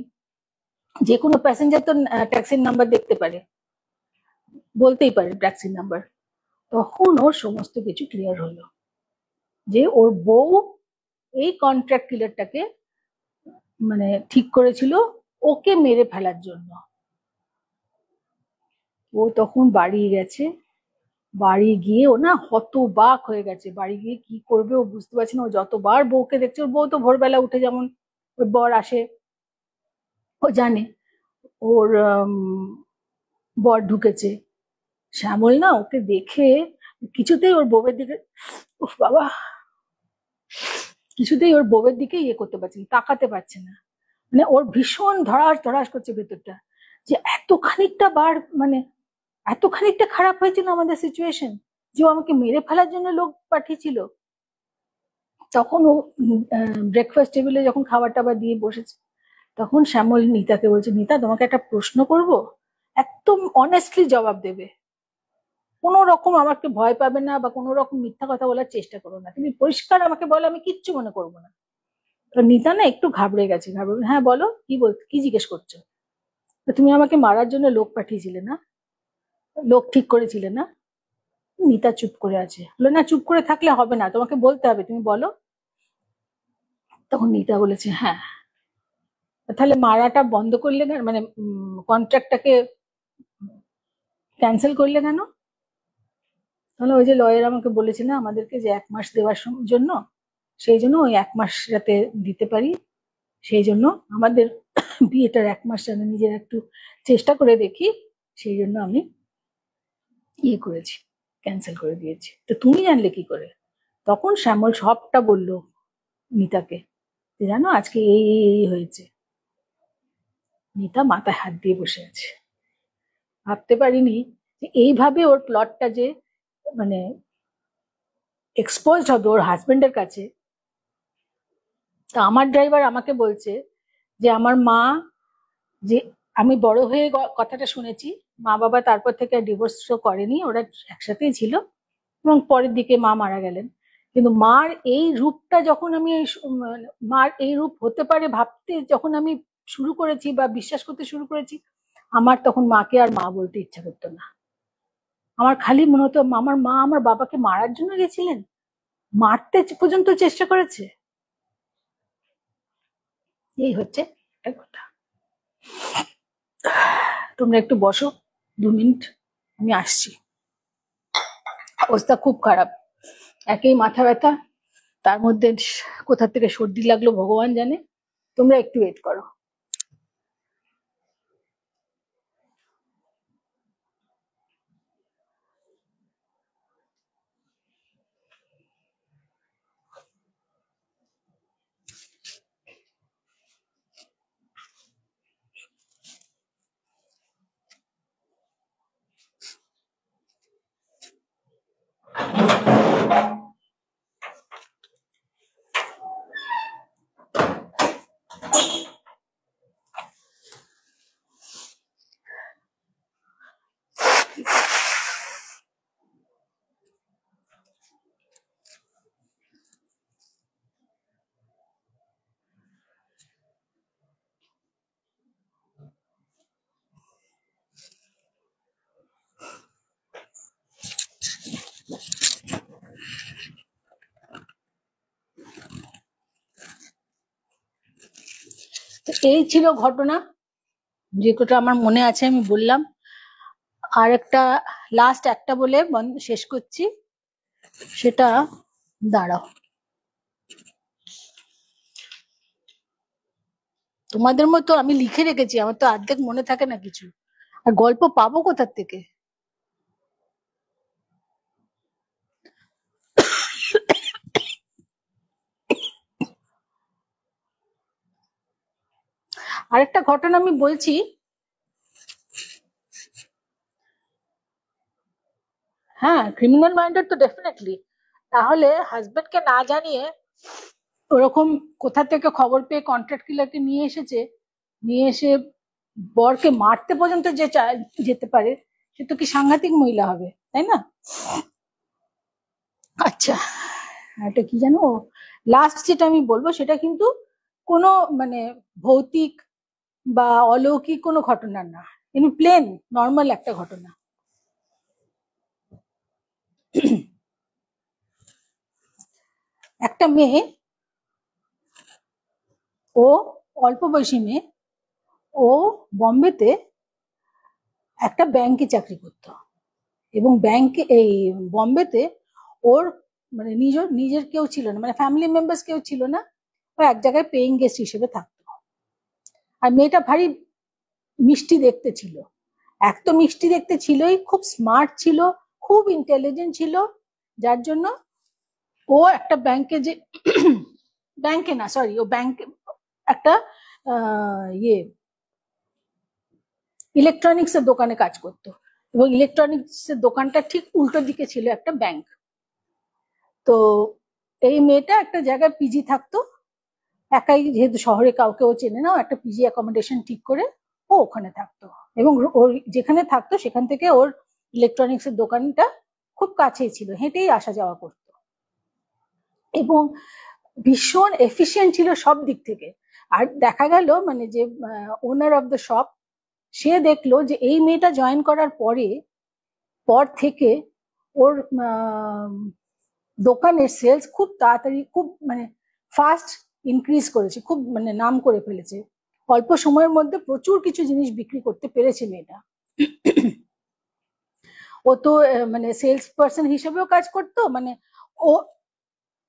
যে কোনো প্যাসেঞ্জার তো ট্যাক্সির নাম্বার দেখতে পারে, বলতেই পারে ট্যাক্সির নাম্বার। তখন ওর সমস্ত কিছু ক্লিয়ার হলো যে ওর বউ এই কন্ট্রাক্ট কিলারটাকে মানে ঠিক করেছিল ওকে মেরে ফেলার জন্য। ও তখন বাড়ি গেছে, বাড়ি গিয়ে ও না হতবাক হয়ে গেছে। বাড়ি গিয়ে কি করবে ও বুঝতে পারছে না। ও যতবার বউকে দেখছে, ওর বউ তো ভোরবেলা উঠে যেমন ওর বর আসে, ও জানে ওর বর ঢুকেছে। শ্যামল না ওকে দেখে কিছুতেই ওর বউয়ের দিকে, উফ বাবা, কিছুতেই ওর বউয়ের দিকে ইয়ে করতে পারছে না, তাকাতে পারছে না। মানে ওর ভীষণ ধড়াস ধড়াস করছে ভেতরটা, যে এত খানিকটা বার মানে এত খানিকটা খারাপ হয়েছিল আমাদের সিচুয়েশন যে ও আমাকে মেরে ফেলার জন্য লোক পাঠিয়েছিল। তখন ও ব্রেকফাস্ট টেবিলে যখন খাবার টাবার দিয়ে বসেছে, তখন শ্যামল নিতাকে বলছে, নিতা তোমাকে একটা প্রশ্ন করব, একদম অনেস্টলি জবাব দেবে, কোনো রকম আমাকে ভয় পাবে না বা কোনো রকম মিথ্যা কথা বলার চেষ্টা করো না, তুমি পরিষ্কার আমাকে বলো, আমি কিচ্ছু মনে করবো না। তো নিতা না একটু ঘাবড়ে গেছে, ঘাবড়ে, হ্যাঁ বলো কি কি জিজ্ঞেস করছো? তুমি আমাকে মারার জন্য লোক পাঠিয়েছিলে না, লোক ঠিক করেছিলে না? নিতা চুপ করে আছে, বলে না চুপ করে থাকলে হবে না, তোমাকে বলতে হবে, তুমি বলো। তখন নিতা বলেছে, হ্যাঁ। তাহলে মারাটা বন্ধ করলে কেন, মানে কন্ট্রাক্টটাকে ক্যান্সেল করলে কেন? তাহলে ওই যে লয়ার আমাকে বলেছে না আমাদেরকে যে 1 মাস দেওয়ার জন্য, সেই জন্য ওই 1 মাস যাতে দিতে পারি, সেই জন্য আমাদের বিয়েটার 1 মাস যেন নিজের একটু চেষ্টা করে দেখি, সেই জন্য আমি ইয়ে করেছি, ক্যান্সেল করে দিয়েছি। তো তুমি জানলে কি করে? তখন শ্যামল সবটা বলল নিতাকে, যে জানো আজকে এই এই হয়েছে। নিতা মাথায় হাত দিয়ে বসে আছে, ভাবতে পারিনি যে এইভাবে ওর প্লটটা যে মানে এক্সপোজ হবে ওর হাজবেন্ডের কাছে, তা আমার ড্রাইভার আমাকে বলছে যে আমার মা, যে আমি বড় হয়ে কথাটা শুনেছি, মা বাবা তারপর থেকে ডিভোর্সও করেনি, ওরা একসাথেই ছিল, এবং পরের দিকে মা মারা গেলেন। কিন্তু মার এই রূপটা যখন আমি মার এই রূপ হতে পারে ভাবতে যখন আমি শুরু করেছি বা বিশ্বাস করতে শুরু করেছি, আমার তখন মাকে আর মা বলতে ইচ্ছা করতো না। আমার খালি মনে হতো আমার মা আমার বাবাকে মারার জন্য গেছিলেন, মারতে পর্যন্ত চেষ্টা করেছে। এই হচ্ছে একটা কথা। তোমরা একটু বসো 2 মিনিট, আমি আসছি। অবস্থা খুব খারাপ, একেই মাথা ব্যথা, তার মধ্যে কোথা থেকে সর্দি লাগলো ভগবান জানে। তোমরা একটু ওয়েট করো। তো এই ছিল ঘটনা, যেটা আমার মনে আছে আমি বললাম। আর একটা লাস্ট একটা বলে শেষ করছি, সেটা দাঁড়াও, তোমাদের মতো আমি লিখে রেখেছি, আমার তো অর্ধেক মনে থাকে না কিছু, আর গল্প পাবো কোথার থেকে। আরেকটা ঘটনা আমি বলছি। হ্যাঁ, ক্রিমিনাল মাইন্ডেড তো ডেফিনেটলি। তাহলে হাজবেন্ডকে না জানিয়ে ওরকম কোথা থেকে খবর পেয়ে কন্ট্রাক্ট কিলারকে নিয়ে এসেছে, নিয়ে এসে বরকে মারতে পর্যন্ত যে যেতে পারে, সে তো কি সাংঘাতিক মহিলা হবে, তাই না? আচ্ছা, এটা কি জানো, লাস্ট যেটা আমি বলবো সেটা কিন্তু কোনো মানে ভৌতিক বা অলৌকিক কোনো ঘটনা না, এমনি প্লেন নর্মাল একটা ঘটনা। একটা মেয়ে, ও অল্প বয়সী মেয়ে, ও বম্বেতে একটা ব্যাংকে চাকরি করতো, এবং ব্যাংকে এই বম্বেতে ওর মানে নিজের কেউ ছিল না, মানে ফ্যামিলি মেম্বার্স কেউ ছিল না, ও এক জায়গায় পেইং গেস্ট হিসেবে থাকতো। আর মেয়েটা ভারী মিষ্টি দেখতে ছিল, এক তো মিষ্টি দেখতে ছিলই, খুব স্মার্ট ছিল, খুব ইন্টেলিজেন্ট ছিল, যার জন্য ও একটা ব্যাংকে যে ব্যাংকে না সরি, ও ব্যাংকে একটা ইয়ে ইলেকট্রনিক্স এর দোকানে কাজ করতো, এবং ইলেকট্রনিক্স এর দোকানটা ঠিক উল্টো দিকে ছিল একটা ব্যাংক। তো এই মেয়েটা একটা জায়গায় পিজি থাকতো, একাই, যেহেতু শহরে কাউকে ও চেনে না, একটা পিজি অ্যাকোমোডেশন ঠিক করে ও ওখানে থাকতো, এবং ওর যেখানে থাকতো সেখান থেকে ওর ইলেকট্রনিক্স এর দোকানটা খুব কাছেই ছিল, হেঁটেই আসা যাওয়া করতো, এবং ভীষণ এফিসিয়েন্ট ছিল সব দিক থেকে। আর দেখা গেল মানে যে ওনার অফ দ্য শপ, সে দেখলো যে এই মেয়েটা জয়েন করার পর থেকে ওর দোকানের সেলস খুব তাড়াতাড়ি, খুব মানে ফাস্ট ইনক্রিজ করেছে, খুব মানে নাম করে ফেলেছে, অল্প সময়ের মধ্যে প্রচুর কিছু জিনিস বিক্রি করতে পেরেছে মেয়েটা। ও তো মানে সেলস পার্সন হিসেবেও কাজ করতো, মানে ও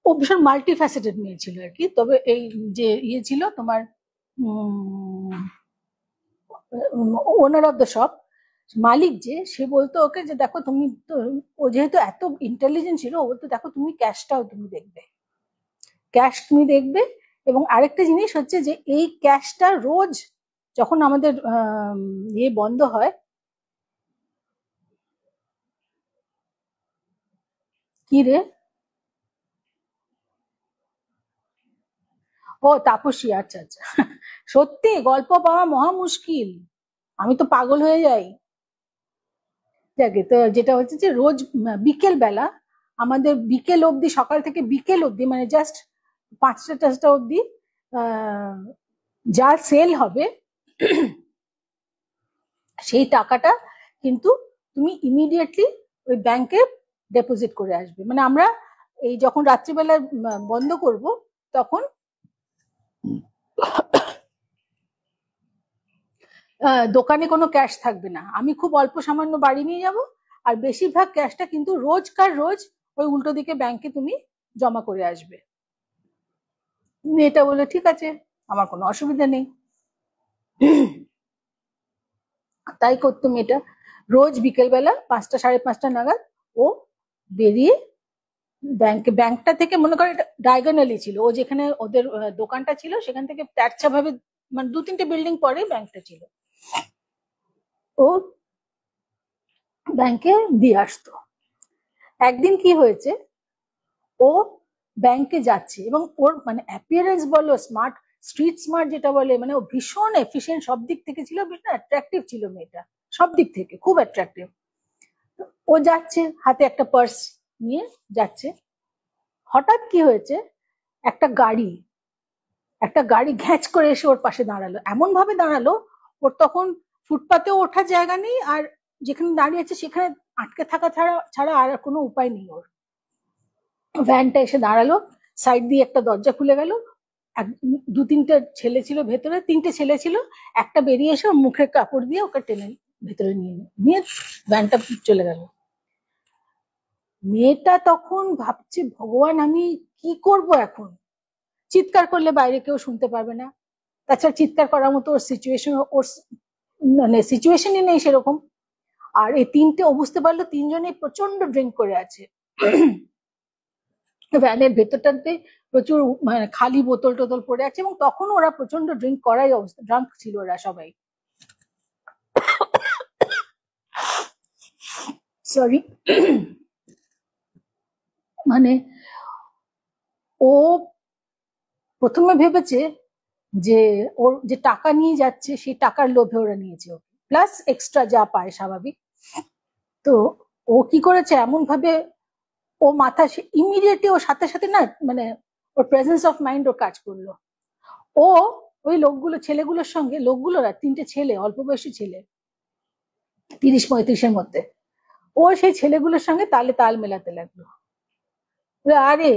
ও ভীষণ মাল্টি ফ্যাসেটেড মেয়ে ছিল আর কি। তবে এই যে ইয়ে ছিল তোমার ওনার অফ দ্য শপ, মালিক যে, সে বলতো ওকে যে দেখো তুমি তো, ও যেহেতু এত ইন্টেলিজেন্ট ছিল, ও বলতো দেখো তুমি ক্যাশটাও তুমি দেখবে, ক্যাশ তুমি দেখবে। এবং আরেকটা জিনিস হচ্ছে যে এই ক্যাশটা রোজ যখন আমাদের ইয়ে বন্ধ হয়, কি রে ও তাপসী, আচ্ছা আচ্ছা। সত্যি গল্প পাওয়া মহা মুশকিল, আমি তো পাগল হয়ে যাই। যাকে তো যেটা হচ্ছে যে রোজ বিকেল বেলা, আমাদের বিকেল অবধি, সকাল থেকে বিকেল অবধি, মানে জাস্ট 5টা-টাচটা অবধি আহ, যা সেল হবে সেই টাকাটা কিন্তু তুমি ইমিডিয়েটলি ওই ব্যাংকে ডিপোজিট করে আসবে। মানে আমরা এই যখন রাত্রিবেলা বন্ধ করব, তখন দোকানে কোনো ক্যাশ থাকবে না, আমি খুব অল্প সামান্য বাড়ি নিয়ে যাব, আর বেশিরভাগ ক্যাশটা কিন্তু রোজকার রোজ ওই উল্টো দিকে ব্যাংকে তুমি জমা করে আসবে। মেয়েটা বলে ঠিক আছে, আমার কোনো অসুবিধা নেই। তাই করতো মেয়েটা, রোজ বিকেলবেলা 5টা, 5:30 নাগাদ ও বেরিয়ে ব্যাংকটা থেকে, মনে করে ডায়াগোনালি ছিল, ও যেখানে ওদের দোকানটা ছিল সেখান থেকে তেরছা ভাবে, মানে 2-3টে বিল্ডিং পরে ব্যাংকটা ছিল, ও ব্যাংকে দিয়ে আসতো। একদিন কি হয়েছে, ও ব্যাংকে যাচ্ছে এবং ওর মানে অ্যাপিয়ারেন্স বলো, স্মার্ট, স্ট্রিট স্মার্ট যেটা বলে, মানে ও ভীষণ এফিসিয়েন্ট, সব দিক থেকে ছিল, ভীষণ অ্যাট্রাকটিভ ছিল মেয়েটা, সব দিক থেকে খুব অ্যাট্রাকটিভ। ও যাচ্ছে হাতে একটা পার্স নিয়ে যাচ্ছে, হঠাৎ কি হয়েছে, একটা গাড়ি একটা গাড়ি ঘ্যাঁচ করে এসে ওর পাশে দাঁড়ালো, এমন ভাবে দাঁড়ালো, ওর তখন ফুটপাতেও ওঠার জায়গা নেই, আর যেখানে দাঁড়িয়ে আছে সেখানে আটকে থাকা ছাড়া ছাড়া আর কোনো উপায় নেই ওর। ভ্যানটা এসে দাঁড়ালো, সাইড দিয়ে একটা দরজা খুলে গেল, 2-3টে ছেলে ছিল ভেতরে, 3টে ছেলে ছিল, একটা বেরিয়ে এসে ওর মুখের কাপড় দিয়ে ওকে টেনে ভেতরে নিয়ে ভ্যানটা চলে গেল। মেয়েটা তখন ভাবছে, ভগবান আমি কি করব এখন, চিৎকার করলে বাইরে কেউ শুনতে পারবে না, তাছাড়া চিৎকার করার মতো ওর সিচুয়েশন, ওর মানে সিচুয়েশনই নেই সেরকম। আর এই তিনটে, ও বুঝতে পারলো তিনজনেই প্রচন্ড ড্রিঙ্ক করে আছে, ভ্যানের ভেতরটাতে প্রচুর মানে খালি বোতল টোতল পড়ে আছে, এবং তখন ওরা প্রচন্ড ড্রিঙ্ক করাই অবস্থা, ড্রাঙ্ক ছিল ওরা সবাই। সরি। মানে ও প্রথমে ভেবেছে যে ওর যে টাকা নিয়ে যাচ্ছে সেই টাকার লোভে ওরা নিয়েছে, প্লাস এক্সট্রা যা পায় স্বাভাবিক। তো ও কি করেছে এমন ভাবে, ও মাথা ইমিডিয়েটলি ওর সাথে সাথে না, মানে ওর প্রেজেন্স অফ মাইন্ড ওর কাজ করলো। ও ওই লোকগুলো, ছেলেগুলোর সঙ্গে, লোকগুলোরা 3টে ছেলে, অল্প বয়সী ছেলে, 30-35-এর মধ্যে, ও সেই ছেলেগুলোর সঙ্গে তালে তাল মেলাতে লাগলো। আরে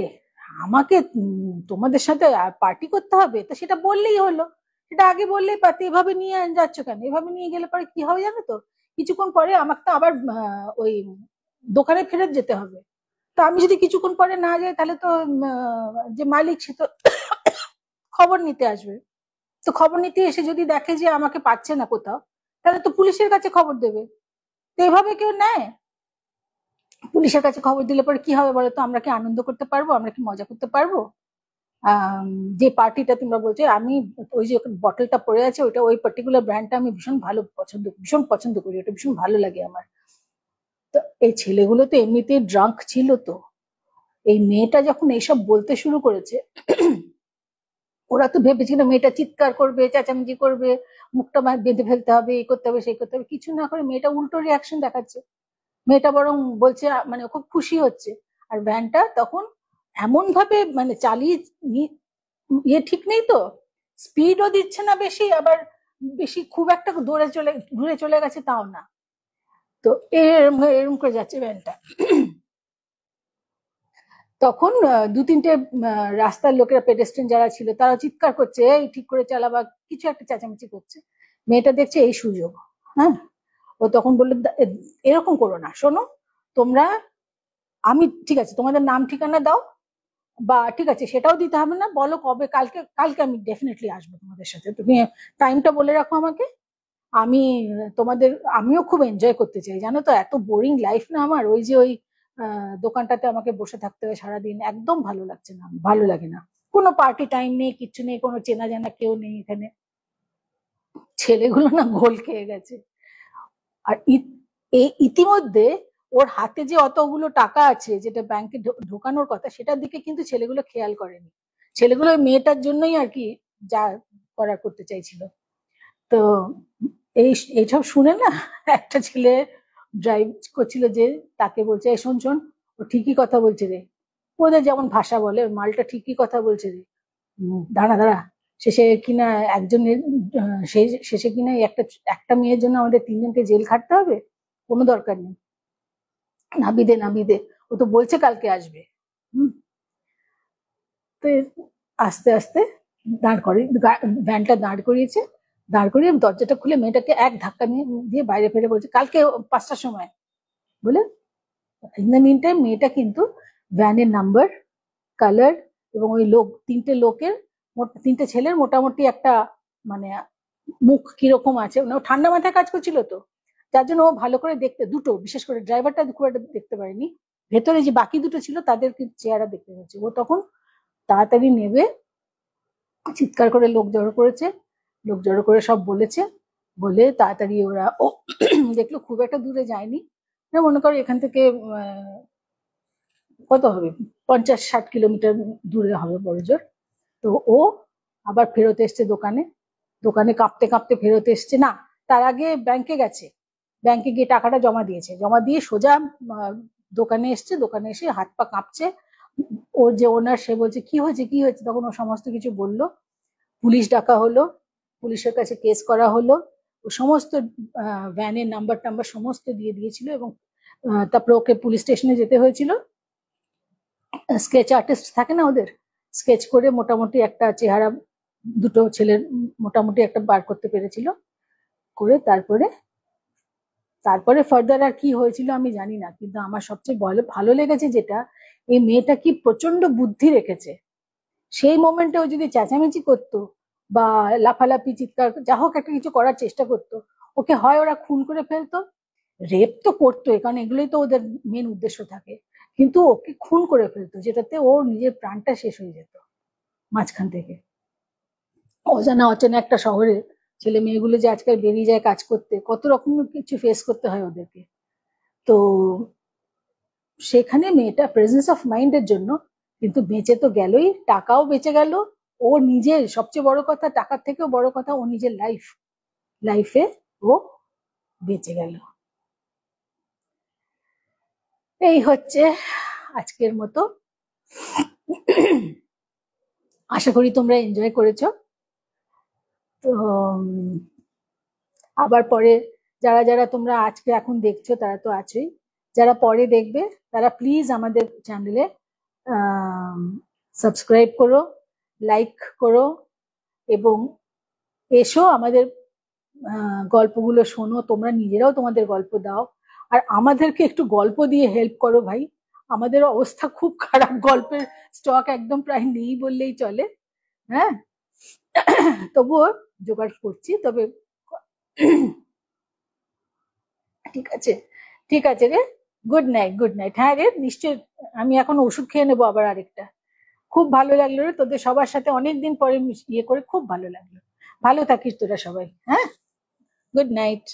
আমাকে তোমাদের সাথে পার্টি করতে হবে, তো সেটা বললেই হলো, সেটা আগে বললেই পারতে, এভাবে নিয়ে যাচ্ছ কেন, এভাবে নিয়ে গেলে পরে কি হবে জানো তো, কিছুক্ষণ পরে আমাকে তো আবার ওই দোকানে ফেরত যেতে হবে, তো আমি যদি কিছুক্ষণ পরে না যাই তাহলে তো যে মালিক সে তো খবর নিতে আসবে, তো খবর নিতে এসে যদি দেখে যে আমাকে পাচ্ছে না কোথাও, তাহলে তো পুলিশের কাছে খবর দেবে, তো এভাবে কেউ নেয়? পুলিশের কাছে খবর দিলে পরে কি হবে বলো তো, আমরা কি আনন্দ করতে পারবো, আমরা কি মজা করতে পারবো? যে পার্টিটা তোমরা বলছো, আমি ওই যে বটলটা পড়ে আছে, ওইটা ওই পার্টিকুলার ব্র্যান্ডটা আমি ভীষণ পছন্দ করি, ওটা ভীষণ ভালো লাগে আমার। তো এই ছেলেগুলো তো এমনিতেই ড্রাঙ্ক ছিল, তো এই মেয়েটা যখন এইসব বলতে শুরু করেছে, ওরা তো ভেবেছিল মেয়েটা চিৎকার করবে, চেঁচামেচি করবে, মুখটা বেঁধে ফেলতে হবে, এই করতে হবে সেই করতে হবে, কিছু না করে মেয়েটা উল্টো রিয়াকশন দেখাচ্ছে। মেয়েটা বরং বলছে, মানে খুব খুশি হচ্ছে। আর ভ্যানটা তখন এমন ভাবে মানে চালিয়ে ইয়ে ঠিক নেই তো, স্পিডও দিচ্ছে না বেশি, আবার বেশি খুব একটা দূরে চলে গেছে তাও না, তো এরম এরম করে যাচ্ছে ভ্যানটা। তখন 2-3টে রাস্তার লোকেরা, পেডেস্ট্রিয়ান যারা ছিল, তারা চিৎকার করছে, এই ঠিক করে চালাবা, কিছু একটা চেঁচামেচি করছে। মেয়েটা দেখছে এই সুযোগ, হ্যাঁ, ও তখন বললো, এরকম করো না, শোনো তোমরা, আমি ঠিক আছে তোমাদের নাম ঠিকানা দাও, বা ঠিক আছে সেটাও দিতে হবে না, বলো কবে, কালকে কালকে আমি ডেফিনেটলি আসবো তোমাদের সাথে, তুমি টাইমটা বলে রাখো আমাকে, আমি তোমাদের, আমিও খুব এনজয় করতে চাই জানো তো, এত বোরিং লাইফ না আমার, ওই যে ওই দোকানটাতে আমাকে বসে থাকতে হয় সারাদিন, একদম ভালো লাগছে না, ভালো লাগে না, কোনো পার্টি টাইম নেই, কিচ্ছু নেই, কোনো চেনা জানা কেউ নেই এখানে। ছেলেগুলো না ঘোল খেয়ে গেছে। আর এই ইতিমধ্যে ওর হাতে যে অতগুলো টাকা আছে, যেটা ব্যাংকে ঢোকানোর কথা, সেটার দিকে কিন্তু ছেলেগুলো খেয়াল করেনি, ছেলেগুলো ওই মেয়েটার জন্যই আর কি যা করার করতে চাইছিল। তো এইসব শুনে না একটা ছেলে ড্রাইভ করছিল, যে তাকে বলছে, এই শোন শোন, ও ঠিকই কথা বলছে রে, ওদের যেমন ভাষা বলে, ওই মালটা ঠিকই কথা বলছে রে, দাঁড়া দাঁড়া, শেষে কিনা একজনের শেষে কিনা একটা একটা মেয়ের জন্য আমাদের তিনজনকে জেল খাটতে হবে, কোনো দরকার নেই, নাবি দে নাবি দে, ও তো বলছে কালকে আসবে। হুম। তো আস্তে আস্তে ভ্যানটা দাঁড় করিয়েছে, দাঁড় করিয়ে দরজাটা খুলে মেয়েটাকে এক ধাক্কা নিয়ে দিয়ে বাইরে ফেলে বলছে কালকে 5টার সময় বলে। ইন দ্য মিন টাইম মেয়েটা কিন্তু ভ্যানের নাম্বার, কালার এবং ওই তিনটে ছেলের মোটামুটি একটা মানে মুখ কিরকম আছে, ও ঠান্ডা মাথায় কাজ করছিল তো, যার জন্য ও ভালো করে দেখতে, দুটো বিশেষ করে ড্রাইভারটা খুব একটা দেখতে পারেনি, ভেতরে যে বাকি দুটো ছিল তাদের চেহারা দেখতে পাচ্ছে। ও তখন তাড়াতাড়ি নেবে, চিৎকার করে লোক জড়ো করেছে, লোক জড়ো করে সব বলেছে, বলে তাড়াতাড়ি ওরা ও দেখলো খুব একটা দূরে যায়নি, মনে করো এখান থেকে কত হবে, 50-60 কিলোমিটার দূরে হবে বড়জোর। তো ও আবার ফেরত এসছে দোকানে, দোকানে কাঁপতে কাঁপতে ফেরত এসছে, না তার আগে ব্যাংকে গেছে, ব্যাংকে গিয়ে টাকাটা জমা দিয়েছে, জমা দিয়ে সোজা দোকানে এসছে, দোকানে এসে হাত পা কাঁপছে, ওর যে ওনার সে বলছে কি হয়েছে কি হয়েছে, তখন ও সমস্ত কিছু বললো, পুলিশ ডাকা হলো, পুলিশের কাছে কেস করা হলো, ও সমস্ত ভ্যানের নাম্বার টাম্বার সমস্ত দিয়ে দিয়েছিল, এবং তারপরে ওকে পুলিশ স্টেশনে যেতে হয়েছিল, স্কেচ আর্টিস্ট থাকে না ওদের, স্কেচ করে মোটামুটি একটা চেহারা দুটো ছেলের মোটামুটি একটা বার করতে পেরেছিল, করে তারপরে তারপরে ফার্দার আর কি হয়েছিল আমি জানি না, কিন্তু আমার সবচেয়ে ভালো লেগেছে যেটা, এই মেয়েটা কি প্রচন্ড বুদ্ধি রেখেছে, সেই মোমেন্টে ও যদি চেঁচামেচি করতো বা লাফালাফি চিৎকার যা হোক একটা কিছু করার চেষ্টা করতো, ওকে হয় ওরা খুন করে ফেলতো, রেপ তো করতোই, কারণ এগুলোই তো ওদের মেন উদ্দেশ্য থাকে, কিন্তু ওকে খুন করে ফেলতো, যেটাতে ওর নিজের প্রাণটা শেষ হয়ে যেত মাঝখান থেকে। অজানা অচেনা একটা শহরে ছেলে মেয়েগুলো যে আজকাল বেরিয়ে যায় কাজ করতে, কত রকম কিছু ফেস করতে হয় ওদেরকে। তো সেখানে মেয়েটা প্রেজেন্স অফ মাইন্ডের জন্য কিন্তু বেঁচে তো গেলই, টাকাও বেঁচে গেল, ও নিজের সবচেয়ে বড় কথা, টাকার থেকেও বড় কথা, ও নিজের লাইফে ও বেঁচে গেল। এই হচ্ছে আজকের মতো, আশা করি তোমরা এনজয় করেছো। তো আবার পরে যারা যারা তোমরা আজকে এখন দেখছো তারা তো আছোই, যারা পরে দেখবে তারা প্লিজ আমাদের চ্যানেলে সাবস্ক্রাইব করো, লাইক করো, এবং এসো আমাদের গল্পগুলো শোনো, তোমরা নিজেরাও তোমাদের গল্প দাও, আর আমাদেরকে একটু গল্প দিয়ে হেল্প করো ভাই, আমাদের অবস্থা খুব খারাপ, গল্পের স্টক একদম প্রায় নেই বললেই চলে। হ্যাঁ, তবুও জোগাড় করছি, তবে ঠিক আছে, ঠিক আছে রে, গুড নাইট গুড নাইট, হ্যাঁ রে নিশ্চয়, আমি এখন ওষুধ খেয়ে নেবো আবার আরেকটা। খুব ভালো লাগলো রে তোদের সবার সাথে অনেকদিন পরে ইয়ে করে, খুব ভালো লাগলো, ভালো থাকিস তোরা সবাই, হ্যাঁ, গুড নাইট।